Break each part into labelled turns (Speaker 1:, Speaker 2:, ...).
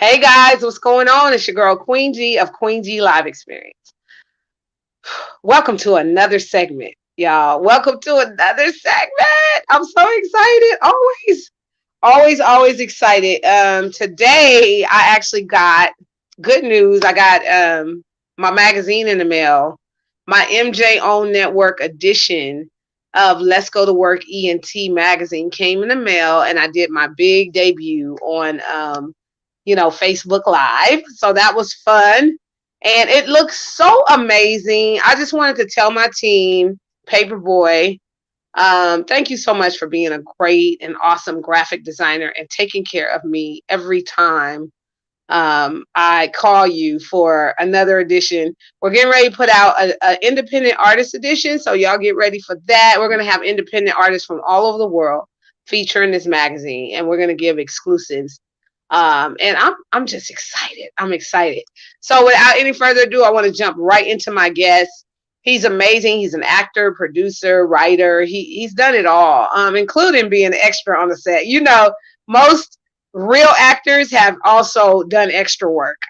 Speaker 1: Hey guys, what's going on? It's your girl Queen G of Queen G Live Experience. Welcome to another segment, y'all. Welcome to another segment. I'm so excited. Always excited. Today I actually got good news. I got my magazine in the mail. My MJO Network edition of Let's Go to Work ENT magazine came in the mail, and I did my big debut on Facebook Live. So that was fun. And it looks so amazing. I just wanted to tell my team, Paperboy, thank you so much for being a great and awesome graphic designer and taking care of me every time I call you for another edition. We're getting ready to put out an independent artist edition. So y'all get ready for that. We're going to have independent artists from all over the world featuring this magazine, and we're going to give exclusives. And I'm just excited. I'm excited. So without any further ado, I want to jump right into my guest. He's amazing. He's an actor, producer, writer. He's done it all, including being an extra on the set. Most real actors have also done extra work.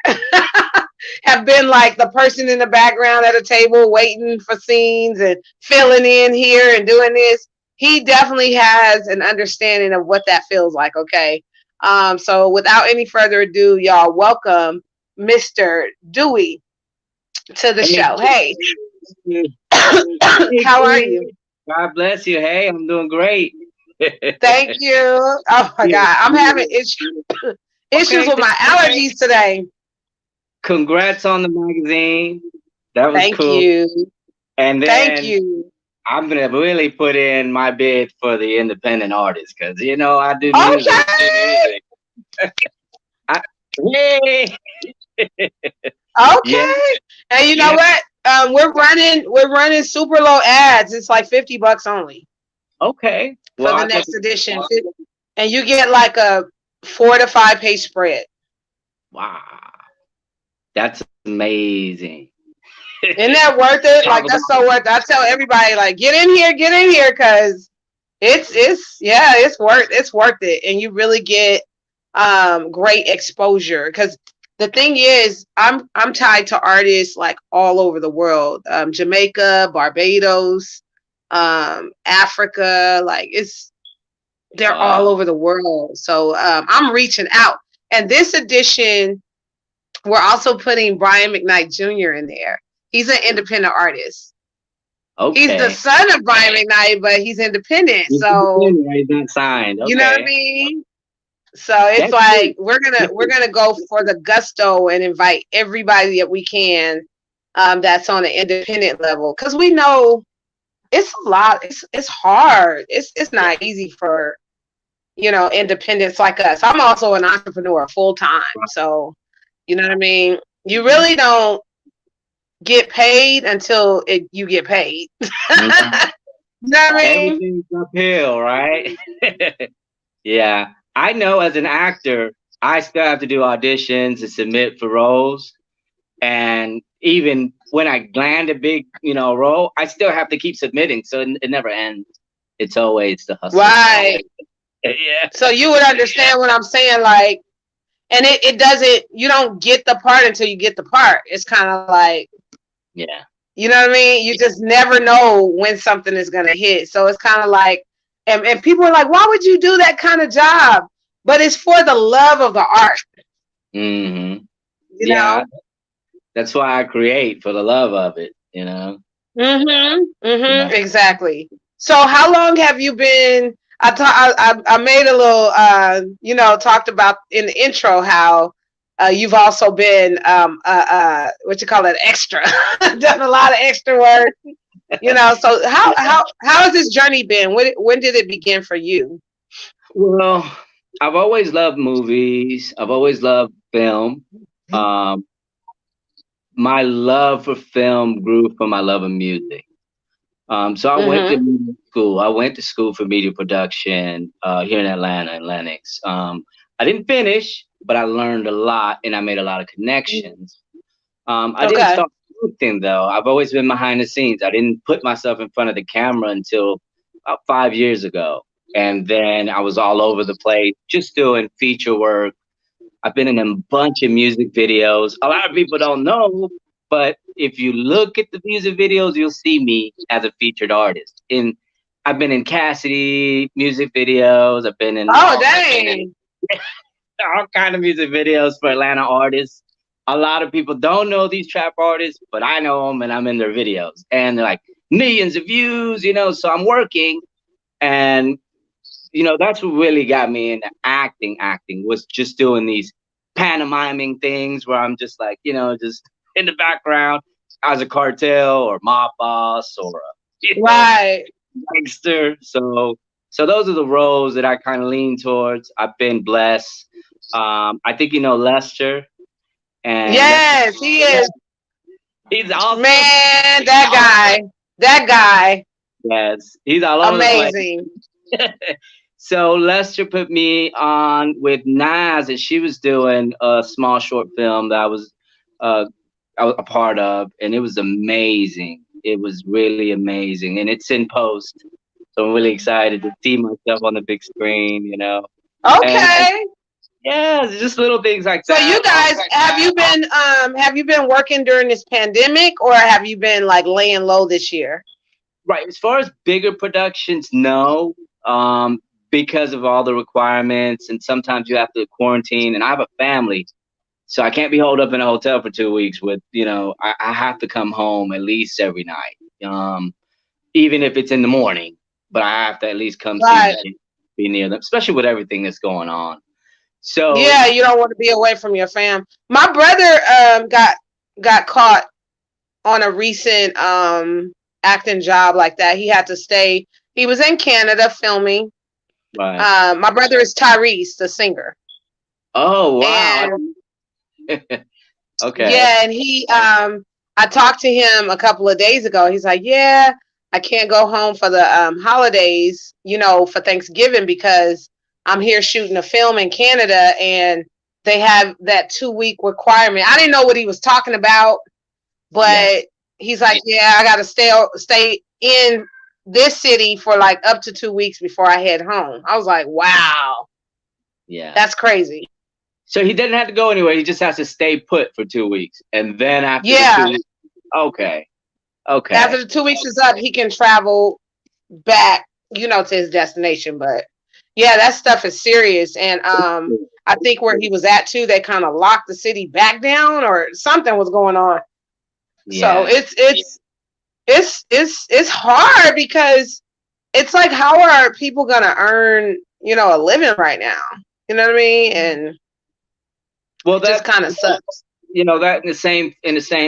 Speaker 1: Have been like the person in the background at a table waiting for scenes and filling in here and doing this. He definitely has an understanding of what that feels like. Okay. So without any further ado, y'all welcome Mr. Dewy to the show. Hey, how are you?
Speaker 2: God bless you. Hey, I'm doing great.
Speaker 1: Thank you. Oh my God, I'm having issues with my allergies today.
Speaker 2: Congrats on the magazine. That was
Speaker 1: Thank
Speaker 2: cool.
Speaker 1: you.
Speaker 2: And
Speaker 1: Thank
Speaker 2: then
Speaker 1: you.
Speaker 2: I'm gonna really put in my bid for the independent artist because I do music.
Speaker 1: Okay.
Speaker 2: I, Yay! Yeah.
Speaker 1: Okay. And you know
Speaker 2: Yeah.
Speaker 1: what? We're running super low ads. It's like $50 only
Speaker 2: Okay.
Speaker 1: for
Speaker 2: Well,
Speaker 1: the
Speaker 2: I thought.
Speaker 1: next edition. And you get like a 4 to 5 page spread.
Speaker 2: Wow, that's amazing.
Speaker 1: Isn't that worth it?
Speaker 2: Talk
Speaker 1: Like
Speaker 2: about.
Speaker 1: that's so worth it. I tell everybody like get in here, because it's worth it, and you really get great exposure. Because the thing is, I'm tied to artists like all over the world, Jamaica, Barbados, Africa, like they're all
Speaker 2: Wow.
Speaker 1: over the world. So I'm reaching out, and this edition we're also putting Brian McKnight Jr. in there. He's an independent artist. He's the
Speaker 2: Okay.
Speaker 1: son of Brian McKnight, but he's independent.
Speaker 2: He's
Speaker 1: So
Speaker 2: not signed.
Speaker 1: you know what I
Speaker 2: Okay.
Speaker 1: mean? So it's
Speaker 2: That's
Speaker 1: like
Speaker 2: good.
Speaker 1: we're gonna go for the gusto and invite everybody that we can, that's on an independent level, because we know it's a lot. It's hard. It's not easy for independents like us. I'm also an entrepreneur full time, so you know what I mean. You really don't get paid until you get paid. You know what I mean?
Speaker 2: Everything's uphill, right? Yeah. I know as an actor, I still have to do auditions and submit for roles. And even when I land a big, role, I still have to keep submitting. So it never ends. It's always the hustle.
Speaker 1: Right.
Speaker 2: Yeah.
Speaker 1: So you would understand what I'm saying, like, and it doesn't. You don't get the part until you get the part. It's kind of like,
Speaker 2: Yeah.
Speaker 1: you know what I mean. You just never know when something is gonna hit. So it's kind of like, and people are like, why would you do that kind of job? But it's for the love of the art.
Speaker 2: Hmm.
Speaker 1: You
Speaker 2: Yeah.
Speaker 1: know.
Speaker 2: That's why I create for the love of it.
Speaker 1: Mhm.
Speaker 2: Yeah.
Speaker 1: Mhm. Exactly. So how long have you been? I made a little talked about in the intro how you've also been what you call it, extra. Done a lot of extra work. So how has this journey been? When did it begin for you?
Speaker 2: Well, I've always loved movies. I've always loved film. Um, my love for film grew from my love of music. So I went to
Speaker 1: Mhm.
Speaker 2: media school. I went to school for media production here in Atlanta, in Lenox. I didn't finish, but I learned a lot and I made a lot of connections. I didn't
Speaker 1: Okay.
Speaker 2: start acting though. I've always been behind the scenes. I didn't put myself in front of the camera until about 5 years ago. And then I was all over the place, just doing feature work, I've been in a bunch of music videos. A lot of people don't know, but if you look at the music videos, you'll see me as a featured artist. I've been in Cassidy music videos. I've been in
Speaker 1: Oh, dang.
Speaker 2: all kind of music videos for Atlanta artists. A lot of people don't know these trap artists, but I know them and I'm in their videos. And they're like millions of views, so I'm working. And, that's what really got me into acting. Acting was just doing these pantomiming things where I'm just like, just in the background as a cartel or mob boss or
Speaker 1: Right.
Speaker 2: gangster. So those are the roles that I kind of lean towards. I've been blessed. I think Lester, and
Speaker 1: Yes, he is.
Speaker 2: he's awesome.
Speaker 1: Man, that guy,
Speaker 2: Yes, he's all over the place.
Speaker 1: amazing.
Speaker 2: So Lester put me on with Nas, and she was doing a small short film that uh, I was a part of, and it was amazing. It was really amazing, and it's in post. So I'm really excited to see myself on the big screen. And
Speaker 1: Okay.
Speaker 2: yeah, just little things like
Speaker 1: So
Speaker 2: that.
Speaker 1: you guys, have you been working during this pandemic, or have you been like laying low this year?
Speaker 2: Right. As far as bigger productions, no. Because of all the requirements, and sometimes you have to quarantine. And I have a family, so I can't be holed up in a hotel for 2 weeks. I have to come home at least every night, even if it's in the morning. But I have to at least come see
Speaker 1: Right.
Speaker 2: them, be near them, especially with everything that's going on. So
Speaker 1: Yeah, you don't want to be away from your fam. My brother got caught on a recent acting job like that. He had to stay. He was in Canada filming.
Speaker 2: right.
Speaker 1: My brother is Tyrese, the singer,
Speaker 2: Oh wow.
Speaker 1: and
Speaker 2: Okay.
Speaker 1: yeah, and he I talked to him a couple of days ago. He's like, "Yeah, I can't go home for the holidays, for Thanksgiving because I'm here shooting a film in Canada and they have that 2 week requirement." I didn't know what he was talking about,
Speaker 2: Yeah.
Speaker 1: but he's like, "Yeah, I got to stay in this city for like up to 2 weeks before I head home." I was like, "Wow,
Speaker 2: Yeah.
Speaker 1: that's crazy."
Speaker 2: So he didn't have to go anywhere. He just has to stay put for 2 weeks, and then after the
Speaker 1: Yeah,
Speaker 2: 2 weeks, okay, okay,
Speaker 1: after the 2 weeks is up, he can travel back, to his destination. But yeah, that stuff is serious. And I think where he was at too, they kind of locked the city back down or something was going on. So
Speaker 2: yeah.
Speaker 1: it's hard because it's like, how are people gonna earn, a living right now? You know what I mean? And
Speaker 2: Well,
Speaker 1: it just
Speaker 2: that
Speaker 1: kind of sucks.
Speaker 2: that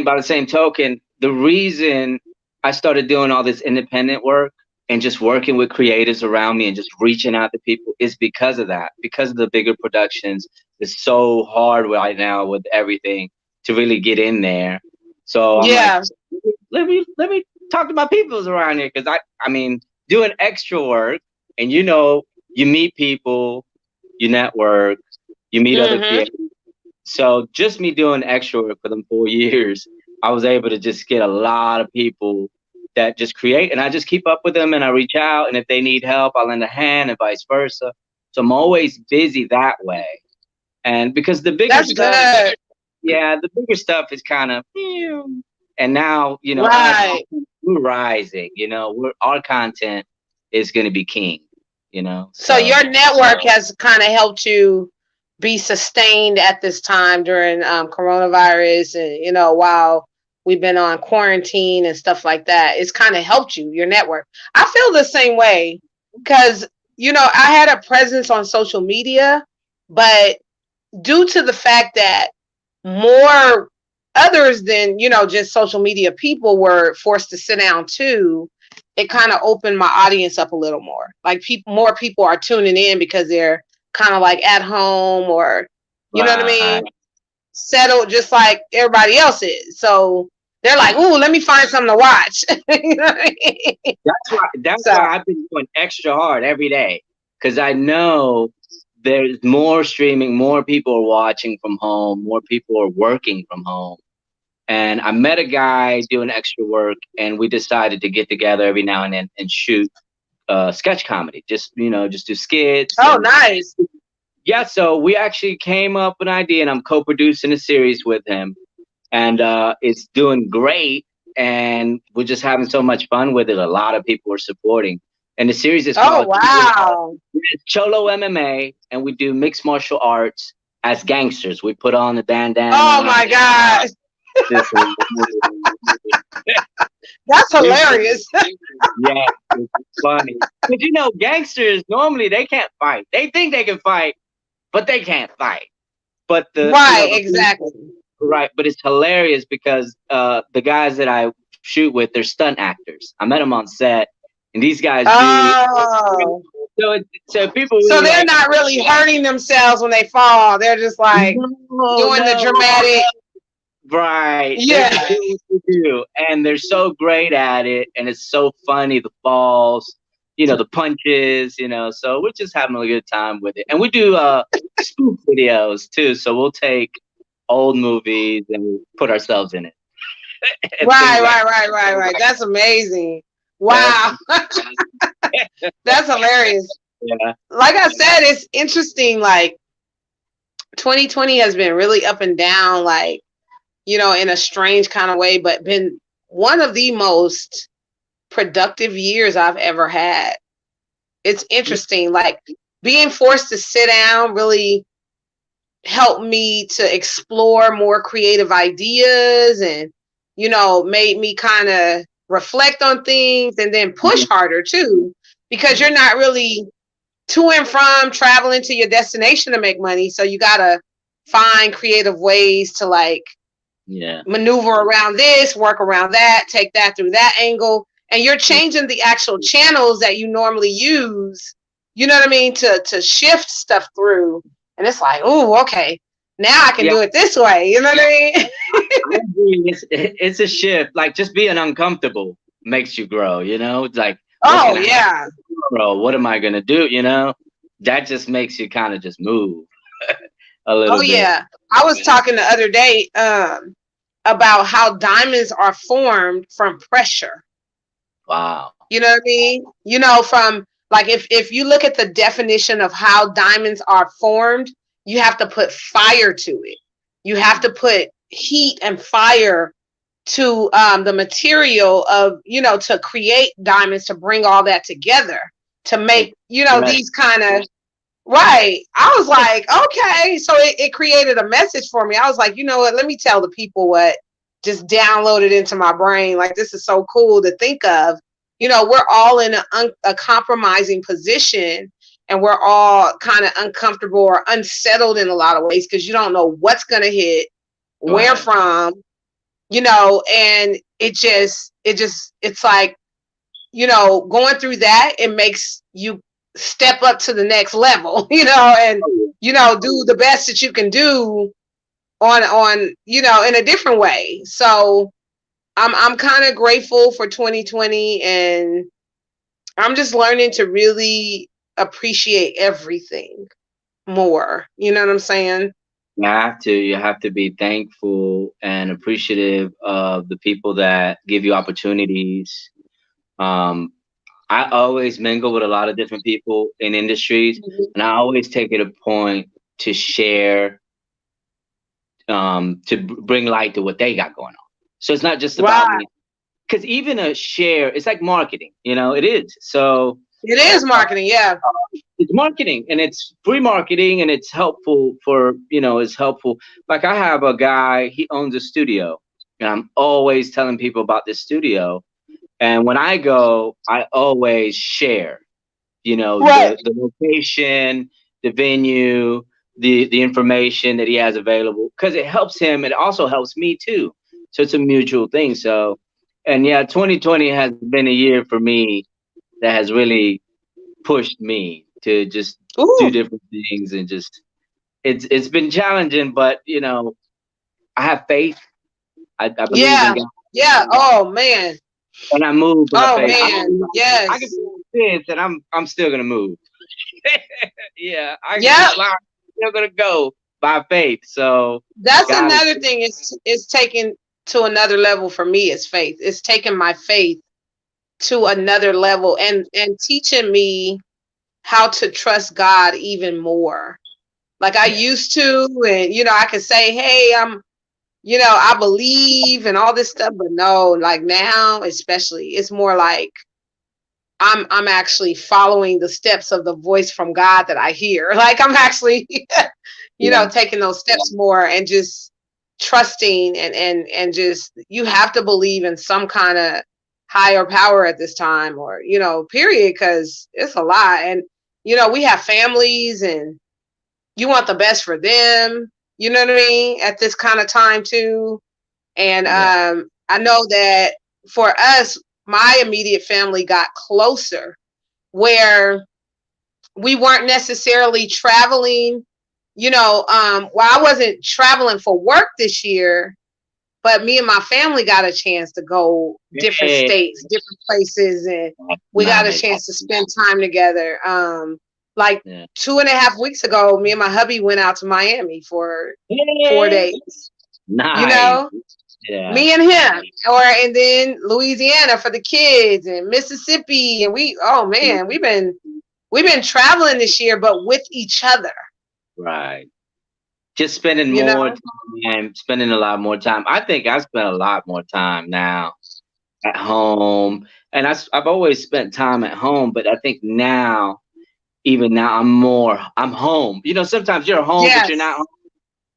Speaker 2: by the same token, the reason I started doing all this independent work and just working with creatives around me and just reaching out to people is because of that. Because of the bigger productions, it's so hard right now with everything to really get in there. So I'm like,
Speaker 1: Yeah,
Speaker 2: let me talk to my peoples around here, because I mean, doing extra work, and you meet people, you network, you meet other
Speaker 1: mm-hmm.
Speaker 2: creators. So just me doing extra work for them 4 years, I was able to just get a lot of people that just create, and I just keep up with them, and I reach out, and if they need help, I lend a hand, and vice versa. So I'm always busy that way. And because the bigger
Speaker 1: That's
Speaker 2: stuff,
Speaker 1: good.
Speaker 2: yeah, the bigger stuff is kind of, and now us,
Speaker 1: Right.
Speaker 2: we're rising. Our content is going to be king.
Speaker 1: So
Speaker 2: So
Speaker 1: your network has kind of helped you be sustained at this time during coronavirus, and while we've been on quarantine and stuff like that. It's kind of helped you, your network. I feel the same way because I had a presence on social media, but due to the fact that more others than just social media people were forced to sit down too, it kind of opened my audience up a little more. Like, more people are tuning in because they're kind of like at home, or you know what I
Speaker 2: right.
Speaker 1: mean, settled just like everybody else is. So they're like, "Ooh, let me find something to watch." You know what I mean?
Speaker 2: That's why
Speaker 1: So
Speaker 2: I've been going extra hard every day, because I know there's more streaming, more people are watching from home, more people are working from home. And I met a guy doing extra work, and we decided to get together every now and then and shoot sketch comedy. Just do skits
Speaker 1: oh,
Speaker 2: and
Speaker 1: nice.
Speaker 2: yeah, so we actually came up with an idea, and I'm co-producing a series with him, and it's doing great, and we're just having so much fun with it. A lot of people are supporting, and the series is
Speaker 1: Oh
Speaker 2: called
Speaker 1: wow.
Speaker 2: Cholo MMA, and we do mixed martial arts as gangsters. We put on the
Speaker 1: Oh
Speaker 2: bandana.
Speaker 1: my God.
Speaker 2: This,
Speaker 1: That's hilarious.
Speaker 2: yeah, it's funny. But you know, gangsters normally they can't fight. They think they can fight, but they can't fight. But
Speaker 1: Right, exactly.
Speaker 2: right, but it's hilarious because the guys that I shoot with, they're stunt actors. I met them on set, and these guys do.
Speaker 1: Oh.
Speaker 2: So people
Speaker 1: So
Speaker 2: really
Speaker 1: they're
Speaker 2: like,
Speaker 1: not really hurting themselves when they fall. They're just like
Speaker 2: no,
Speaker 1: doing the
Speaker 2: no,
Speaker 1: dramatic.
Speaker 2: right. They
Speaker 1: Yeah.
Speaker 2: just do what they do, and they're so great at it, and it's so funny. The falls, the punches, So we're just having a good time with it, and we do spoof videos too. So we'll take old movies and put ourselves in it and things
Speaker 1: Right,
Speaker 2: like
Speaker 1: right, right, right, right. That's amazing.
Speaker 2: that.
Speaker 1: Wow. That's hilarious.
Speaker 2: Yeah,
Speaker 1: Like I said, it's interesting. Like 2020 has been really up and down, like, in a strange kind of way, but been one of the most productive years I've ever had. It's interesting. Like being forced to sit down really helped me to explore more creative ideas and, made me kind of reflect on things and then push harder too, because you're not really to and from traveling to your destination to make money. So you got to find creative ways to like
Speaker 2: yeah,
Speaker 1: maneuver around this, work around that, take that through that angle. And you're changing the actual channels that you normally use, you know what I mean, to shift stuff through. And it's like, oh, okay, now I can
Speaker 2: yeah.
Speaker 1: do it this way. You know what I mean?
Speaker 2: I agree. It's a shift. Like just being uncomfortable makes you grow. It's like what
Speaker 1: Oh,
Speaker 2: can I
Speaker 1: yeah.
Speaker 2: grow? What am I gonna do? That just makes you kind of just move a
Speaker 1: Oh,
Speaker 2: little bit.
Speaker 1: yeah. I was talking the other day about how diamonds are formed from pressure.
Speaker 2: Wow.
Speaker 1: You know what I mean? From like if you look at the definition of how diamonds are formed, you have to put fire to it. You have to put heat and fire to the material of, to create diamonds, to bring all that together, to make,
Speaker 2: Right.
Speaker 1: these kind of, right. I was like, okay. So it created a message for me. I was like, you know what? Let me tell the people what just downloaded into my brain. Like, this is so cool to think of. We're all in a compromising position, and we're all kind of uncomfortable or unsettled in a lot of ways because you don't know what's going to hit, where
Speaker 2: Right.
Speaker 1: from, and it's like, going through that, it makes you step up to the next level, and, do the best that you can do on, in a different way. So I'm kind of grateful for 2020, and I'm just learning to really appreciate everything more. You know what I'm saying?
Speaker 2: You have to be thankful and appreciative of the people that give you opportunities. Um, I always mingle with a lot of different people in industries,
Speaker 1: Mhm.
Speaker 2: and I always take it a point to share, bring light to what they got going on. So it's not just about
Speaker 1: Right.
Speaker 2: me, because even a share, it's like marketing. It is. So
Speaker 1: It is marketing. Yeah.
Speaker 2: it's marketing, and it's free marketing, and it's helpful it's helpful. Like I have a guy, he owns a studio, and I'm always telling people about this studio. And when I go, I always share,
Speaker 1: Right.
Speaker 2: the location, the venue, the information that he has available, because it helps him. It also helps me too. So it's a mutual thing. So, and yeah, 2020 has been a year for me that has really pushed me to just do
Speaker 1: Ooh.
Speaker 2: different things, and just it's been challenging, but I have faith. I believe in
Speaker 1: Yeah.
Speaker 2: God,
Speaker 1: Yeah. Oh man.
Speaker 2: and I move by
Speaker 1: Oh
Speaker 2: faith.
Speaker 1: man.
Speaker 2: I can
Speaker 1: Yes.
Speaker 2: be this, and I'm still gonna move. Yeah, I can be
Speaker 1: Yep.
Speaker 2: flying, still gonna go by faith. So
Speaker 1: That's
Speaker 2: God
Speaker 1: another
Speaker 2: is,
Speaker 1: thing. It's taken to another level for me. Is faith. It's taken my faith to another level, and teaching me how to trust God even more. like I
Speaker 2: Yeah.
Speaker 1: used to. And, I could say, hey, I believe and all this stuff, but no, like now, especially, it's more like I'm actually following the steps of the voice from God that I hear. Like I'm actually,
Speaker 2: Yeah.
Speaker 1: taking those steps more and just trusting and just you have to believe in some kind of higher power at this time or, period, because it's a lot. And, we have families and you want the best for them, you know what I mean, at this kind of time too. And
Speaker 2: Yeah.
Speaker 1: I know that for us, my immediate family got closer where we weren't necessarily traveling, well, I wasn't traveling for work this year, but me and my family got a chance to go different
Speaker 2: Hey,
Speaker 1: states, different places, and
Speaker 2: that's
Speaker 1: we got a
Speaker 2: nice.
Speaker 1: chance to spend time together. Like
Speaker 2: Yeah.
Speaker 1: 2.5 weeks ago, me and my hubby went out to Miami for four
Speaker 2: Hey,
Speaker 1: days. You
Speaker 2: nice.
Speaker 1: know,
Speaker 2: Yeah.
Speaker 1: me and him, and then Louisiana for the kids, and Mississippi, and oh man, we've been traveling this year, but with each other.
Speaker 2: Right. Just spending
Speaker 1: You
Speaker 2: more
Speaker 1: know,
Speaker 2: time, spending a lot more time. I think I spend a lot more time now at home, and I've always spent time at home, but I think now, even now, I'm home. Sometimes you're home, but you're not
Speaker 1: yes,
Speaker 2: home.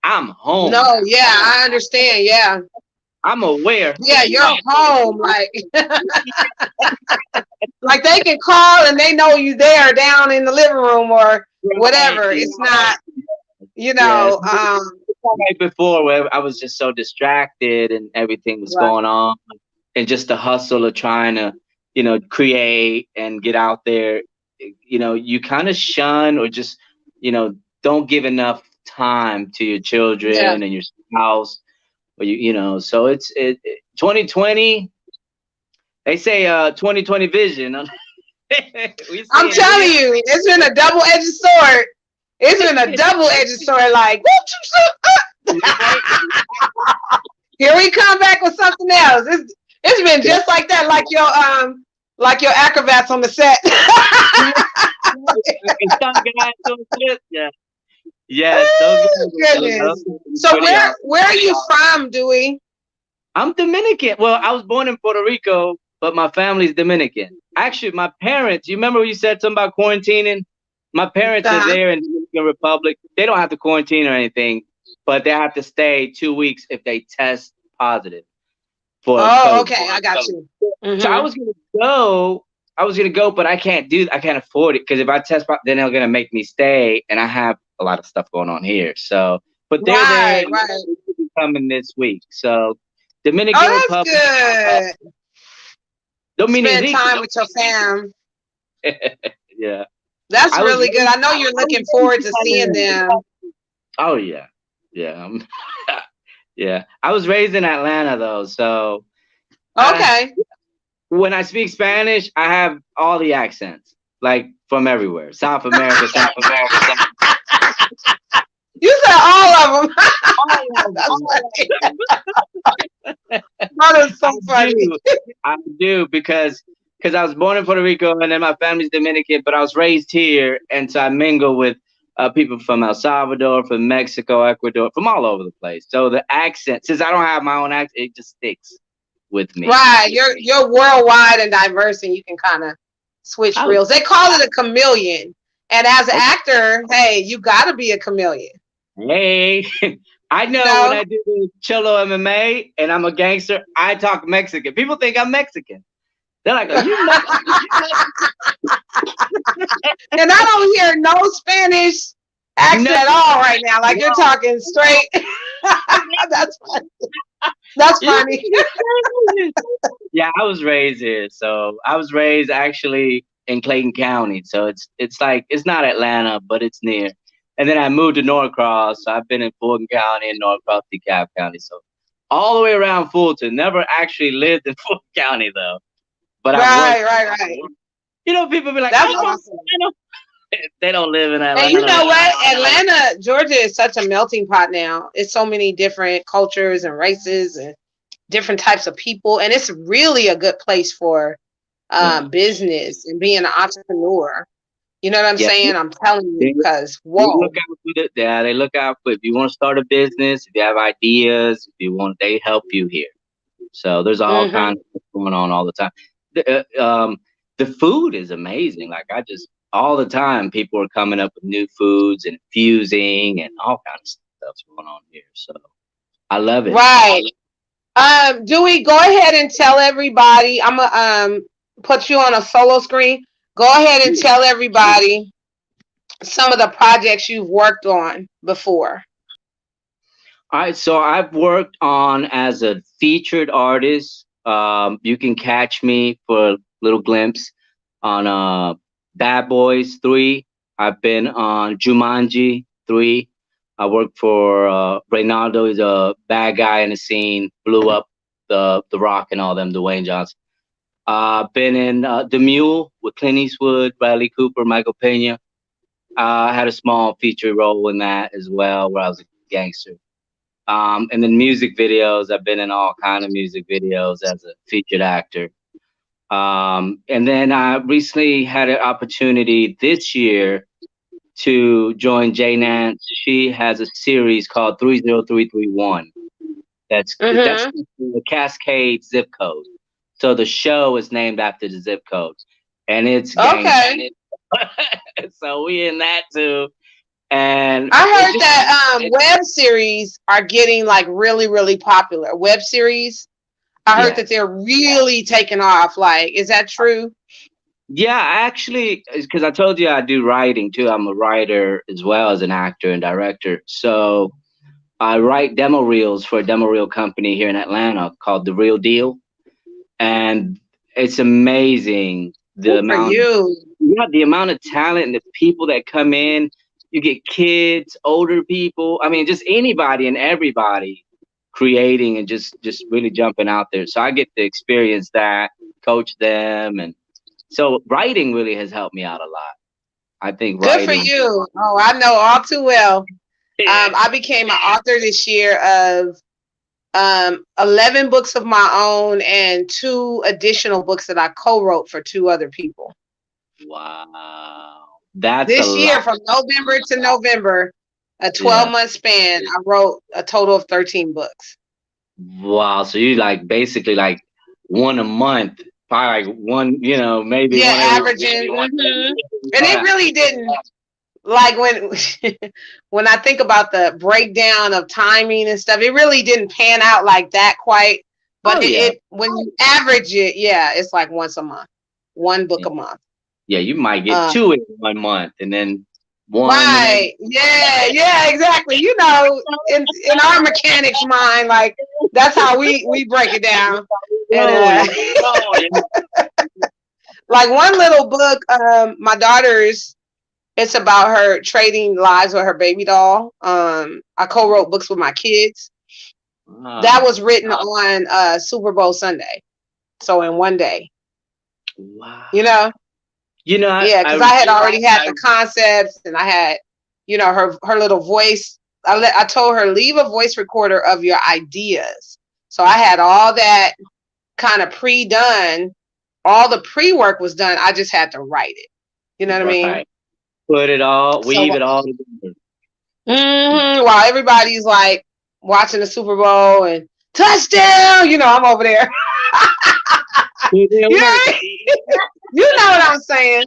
Speaker 2: I'm home
Speaker 1: no,
Speaker 2: now.
Speaker 1: yeah, I understand, yeah,
Speaker 2: I'm aware.
Speaker 1: yeah, you're home, like they can call and they know you there down in the living room or
Speaker 2: Right.
Speaker 1: whatever. It's not,
Speaker 2: Yes. Right before where I was just so distracted and everything was
Speaker 1: right,
Speaker 2: going on and just the hustle of trying to, create and get out there, you kind of shun or just, you know, don't give enough time to your
Speaker 1: yeah.
Speaker 2: children and your spouse or so 2020, they say 2020 vision. We
Speaker 1: I'm
Speaker 2: seeing
Speaker 1: telling
Speaker 2: real.
Speaker 1: you, it's been a double-edged sword. It's been a double-edged sword. Like,
Speaker 2: Right?
Speaker 1: here we come back with something else. It's been
Speaker 2: Yeah.
Speaker 1: just like that, like your acrobats on the set.
Speaker 2: And some guys doing this. Yeah. Yes, those guys those
Speaker 1: Goodness.
Speaker 2: guys are
Speaker 1: So
Speaker 2: pretty
Speaker 1: where
Speaker 2: awesome.
Speaker 1: are you from, Dewey?
Speaker 2: I'm Dominican. Well, I was born in Puerto Rico, but my family's Dominican. Actually, my parents, you remember you said something about quarantining? My parents are
Speaker 1: Uh-huh.
Speaker 2: there in the Dominican Republic. They don't have to quarantine or anything, but they have to stay 2 weeks if they test positive for
Speaker 1: Oh,
Speaker 2: COVID.
Speaker 1: okay, I got you.
Speaker 2: So I
Speaker 1: Mm-hmm.
Speaker 2: was gonna go. I was gonna go, but I can't afford it because if I test, then they're gonna make me stay, and I have a lot of stuff going on here. So, but they're there,
Speaker 1: Right,
Speaker 2: and
Speaker 1: right.
Speaker 2: they should be coming this week. So, Dominican
Speaker 1: Oh, that's
Speaker 2: Republic,
Speaker 1: good. Spend
Speaker 2: Dominican.
Speaker 1: time with your fam.
Speaker 2: Yeah,
Speaker 1: That's
Speaker 2: I was
Speaker 1: really good.
Speaker 2: raised.
Speaker 1: I know you're
Speaker 2: I was
Speaker 1: looking
Speaker 2: raised
Speaker 1: forward
Speaker 2: in
Speaker 1: to seeing
Speaker 2: Atlanta.
Speaker 1: them.
Speaker 2: Oh yeah, yeah, yeah. I was raised in Atlanta though, so uh,
Speaker 1: Okay.
Speaker 2: when I speak Spanish, I have all the accents, like from everywhere. South America, South America, South
Speaker 1: You said all of them.
Speaker 2: all of
Speaker 1: That's
Speaker 2: them.
Speaker 1: funny. That is
Speaker 2: I
Speaker 1: so funny.
Speaker 2: do. I do because I was born in Puerto Rico and then my family's Dominican, but I was raised here, and so I mingle with people from El Salvador, from Mexico, Ecuador, from all over the place. So the accent, since I don't have my own accent, it just sticks with me.
Speaker 1: Right. You're worldwide and diverse, and you can kind of switch
Speaker 2: I would
Speaker 1: reels. They call it a chameleon. And as an
Speaker 2: okay.
Speaker 1: actor, hey, you got to be a chameleon.
Speaker 2: Hey, I
Speaker 1: You
Speaker 2: know when
Speaker 1: know.
Speaker 2: I do the Cholo MMA and I'm a gangster, I talk Mexican. People think I'm Mexican. They're like, "Are you Mexican?"
Speaker 1: And I don't hear no Spanish accent at
Speaker 2: Nothing.
Speaker 1: all right now. Like you're talking straight. That's funny. That's funny.
Speaker 2: Yeah, I was raised here. So I was raised actually in Clayton County. So it's like it's not Atlanta, but it's near. And then I moved to Norcross. So I've been in Fulton County and Norcross, DeKalb County. So all the way around Fulton. Never actually lived in Fulton County though. But I've
Speaker 1: Right,
Speaker 2: worked.
Speaker 1: right, right.
Speaker 2: People be like, "Are
Speaker 1: That's
Speaker 2: you from
Speaker 1: awesome.
Speaker 2: Atlanta?" They don't live in
Speaker 1: And you
Speaker 2: Atlanta.
Speaker 1: know what? Atlanta, Georgia is such a melting pot now. It's so many different cultures and races and different types of people. And it's really a good place for
Speaker 2: Yeah.
Speaker 1: business and being an entrepreneur. You know what I'm
Speaker 2: Yeah,
Speaker 1: saying? I'm telling you,
Speaker 2: they,
Speaker 1: because
Speaker 2: they look
Speaker 1: whoa.
Speaker 2: out for it. Yeah, they look out for if you want to start a business, if you have ideas, if you want, they help you here. So there's all
Speaker 1: Hmm.
Speaker 2: kinds of stuff going on all the time. The food is amazing. Like I just all the time, people are coming up with new foods and infusing and all kinds of stuff's going on here. So I love it.
Speaker 1: Right. Dewey, go ahead and tell everybody. I'm gonna put you on a solo screen. Go ahead and tell everybody some of the projects you've worked on before.
Speaker 2: All right, so I've worked on as a featured artist. You can catch me for a little glimpse on Bad Boys 3. I've been on Jumanji 3. I worked for Reynaldo. He's a bad guy in the scene. Blew up the Rock and all them, Dwayne Johnson. Been in The Mule with Clint Eastwood, Bradley Cooper, Michael Pena. I had a small feature role in that as well, where I was a gangster. And then music videos, I've been in all kind of music videos as a featured actor. And then I recently had an opportunity this year to join Jay Nance. She has a series called 30331. That's
Speaker 1: Mm-hmm.
Speaker 2: the Cascade zip code. So the show is named after the zip code, and it's gangster.
Speaker 1: Okay.
Speaker 2: So we in that too, and
Speaker 1: I
Speaker 2: it
Speaker 1: heard
Speaker 2: just
Speaker 1: that web series are getting like really, really popular. Web series. I heard
Speaker 2: yeah.
Speaker 1: that they're really taking off. Like, is that true?
Speaker 2: Yeah, actually, because I told you I do writing too. I'm a writer as well as an actor and director. So I write demo reels for a demo reel company here in Atlanta called The Real Deal, and it's amazing the
Speaker 1: Good for
Speaker 2: amount.
Speaker 1: you.
Speaker 2: Yeah, the amount of talent and the people that come in. You get kids, older people. I mean, just anybody and everybody creating and just really jumping out there. So I get to experience that, coach them, and so writing really has helped me out a lot. I think
Speaker 1: Good for
Speaker 2: writing.
Speaker 1: you. Oh, I know all too well.
Speaker 2: Yeah.
Speaker 1: I became an author this year of 11 books of my own and two additional books that I co-wrote for two other people.
Speaker 2: Wow. That's a
Speaker 1: This year,
Speaker 2: lot.
Speaker 1: from November to November, a
Speaker 2: Yeah.
Speaker 1: 12-month span, I wrote a total of 13 books.
Speaker 2: Wow. So you like basically like one a month, probably like one, maybe
Speaker 1: Yeah,
Speaker 2: one every.
Speaker 1: averaging. And it
Speaker 2: Yeah.
Speaker 1: really didn't like when when I think about the breakdown of timing and stuff, it really didn't pan out like that quite. But
Speaker 2: Oh yeah.
Speaker 1: it when you average it, yeah, it's like once a month, one book
Speaker 2: Yeah.
Speaker 1: a month.
Speaker 2: Yeah, you might get
Speaker 1: Uh,
Speaker 2: two in 1 month and then one the next.
Speaker 1: right. Yeah, yeah, exactly. You know, in our mechanics mind, like that's how we break it down. And
Speaker 2: Oh, yeah.
Speaker 1: like one little book, my daughter's it's about her trading lives with her baby doll. I co-wrote books with my kids. That
Speaker 2: Wow.
Speaker 1: was written on Super Bowl Sunday. So in one day, you
Speaker 2: Wow.
Speaker 1: know,
Speaker 2: You know, I,
Speaker 1: yeah,
Speaker 2: I
Speaker 1: because I had already had the concepts and I had, her little voice. I told her leave a voice recorder of your ideas. So I had all that kind of pre-done. All the pre-work was done. I just had to write it. You know what I mean?
Speaker 2: right. Put it all,
Speaker 1: So
Speaker 2: weave it all together.
Speaker 1: while everybody's like watching the Super Bowl and touchdown, I'm over there. you, know, you know what I'm saying?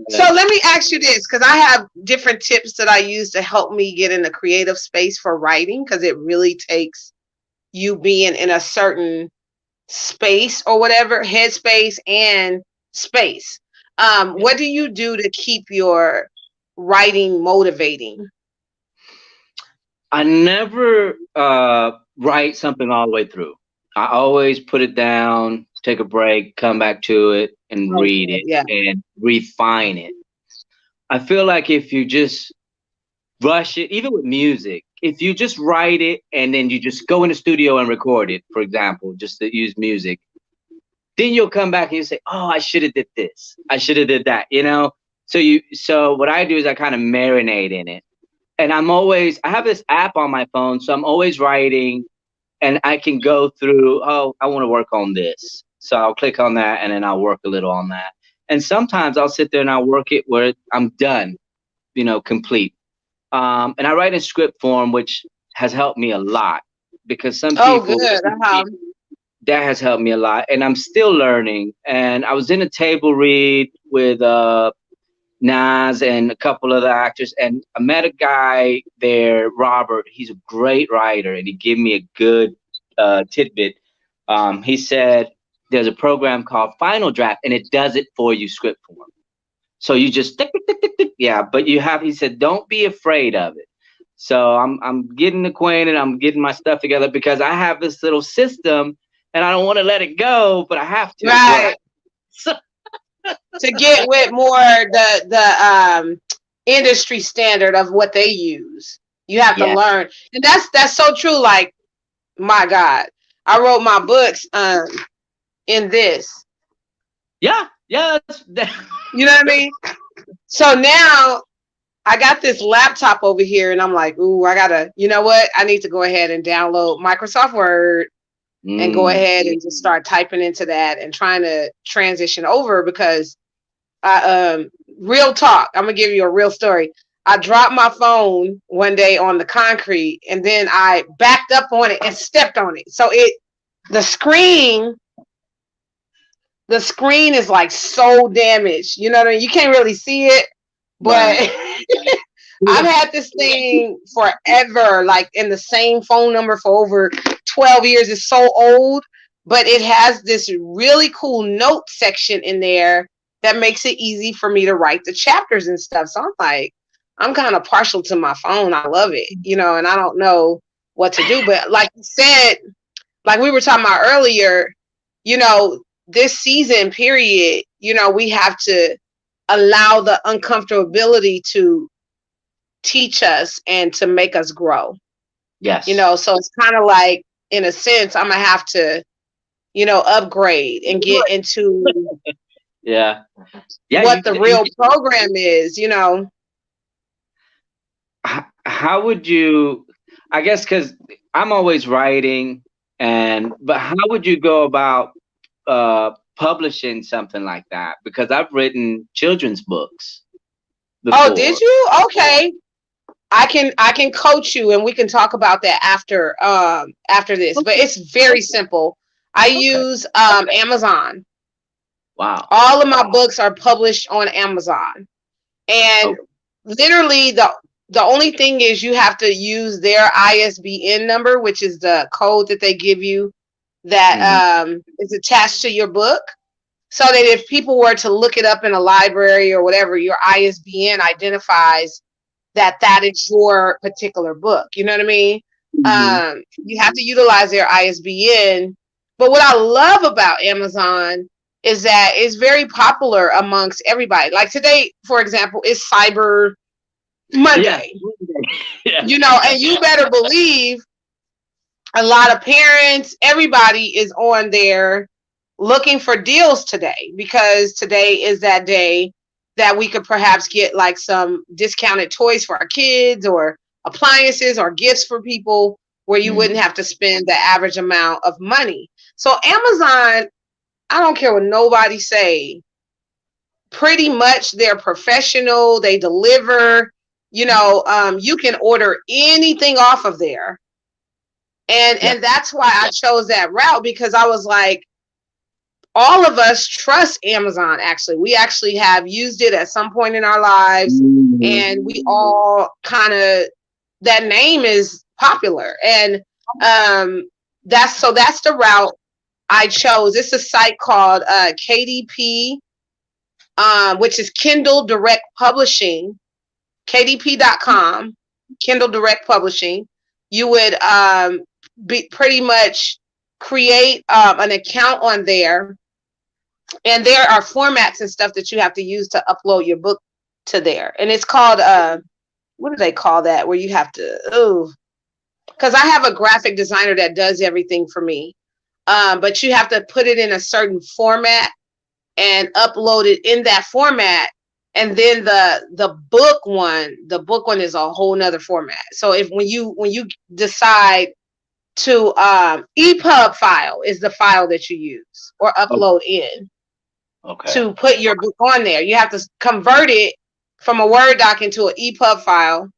Speaker 1: So let me ask you this, because I have different tips that I use to help me get in a creative space for writing, because it really takes you being in a certain space or whatever, headspace and space. What do you do to keep your writing motivating?
Speaker 2: I never write something all the way through. I always put it down, take a break, come back to it, and read it
Speaker 1: Yeah.
Speaker 2: and refine it. I feel like if you just rush it, even with music, if you just write it and then you just go in the studio and record it, for example, just to use music, then you'll come back and you say, "Oh, I should have did this. I should have did that." So what I do is I kind of marinate in it, and I have this app on my phone, so I'm always writing, and I can go through. Oh, I want to work on this, so I'll click on that, and then I'll work a little on that, And sometimes I'll sit there and I'll work it where I'm done, complete. And I write in script form, which has helped me a lot because some
Speaker 1: Oh,
Speaker 2: people,
Speaker 1: good.
Speaker 2: that has helped me a lot. And I'm still learning. And I was in a table read with Nas and a couple other actors, and I met a guy there, Robert. He's a great writer, and he gave me a good tidbit. He said there's a program called Final Draft, and it does it for you, script form. So you just tick, tick, tick, tick, tick, yeah. But you have, he said, don't be afraid of it. So I'm getting acquainted. I'm getting my stuff together because I have this little system, and I don't want to let it go, but I have to as well.
Speaker 1: Right. To get with more the industry standard of what they use. You have to
Speaker 2: Yeah,
Speaker 1: learn. And that's so true. Like, my God. I wrote my books in this.
Speaker 2: yeah, yeah.
Speaker 1: You know what I mean? So now I got this laptop over here and I'm like, ooh, I gotta, you know what? I need to go ahead and download Microsoft Word and go ahead and just start typing into that and trying to transition over because real talk, I'm gonna give you a real story. I dropped my phone one day on the concrete and then I backed up on it and stepped on it. So the screen is like so damaged. You know what I mean? You can't really see it, but
Speaker 2: Right.
Speaker 1: I've had this thing forever, like in the same phone number for over 12 years. It's so old, but it has this really cool note section in there that makes it easy for me to write the chapters and stuff. So I'm like, I'm kind of partial to my phone. I love it, and I don't know what to do. But like you said, like we were talking about earlier, this season period, we have to allow the uncomfortability to teach us and to make us grow.
Speaker 2: Yes.
Speaker 1: So it's kind of like, in a sense, I'm gonna have to, upgrade and get into
Speaker 2: Yeah. Yeah.
Speaker 1: what the real program is.
Speaker 2: How would you? I guess because I'm always writing, but how would you go about publishing something like that? Because I've written children's books before.
Speaker 1: Oh, did you? Okay. I can coach you and we can talk about that after this. But it's very simple. I use Amazon.
Speaker 2: Wow.
Speaker 1: All of my books are published on Amazon. And literally the only thing is you have to use their ISBN number, which is the code that they give you that is attached to your book. So that if people were to look it up in a library or whatever, your ISBN identifies that is your particular book. You know what I mean? You have to utilize their ISBN. But what I love about Amazon is that it's very popular amongst everybody. Like today, for example, is Cyber Monday. Yeah. And you better believe a lot of parents, everybody is on there looking for deals today because today is that day that we could perhaps get like some discounted toys for our kids or appliances or gifts for people where you wouldn't have to spend the average amount of money. So Amazon, I don't care what nobody say, pretty much they're professional. They deliver, you can order anything off of there. And that's why I chose that route because I was like, all of us trust Amazon. Actually, we actually have used it at some point in our lives, and we all kind of, that name is popular, and that's the route I chose. It's a site called KDP, which is Kindle Direct Publishing, KDP.com, Kindle Direct Publishing. You would be pretty much create an account on there. And there are formats and stuff that you have to use to upload your book to there. And it's called, what do they call that? Where you have to, because I have a graphic designer that does everything for me. But you have to put it in a certain format and upload it in that format. And then the book one is a whole nother format. So when you decide to EPUB file is the file that you use or upload in.
Speaker 2: Okay.
Speaker 1: to put your book on there. You have to convert it from a Word doc into an EPUB file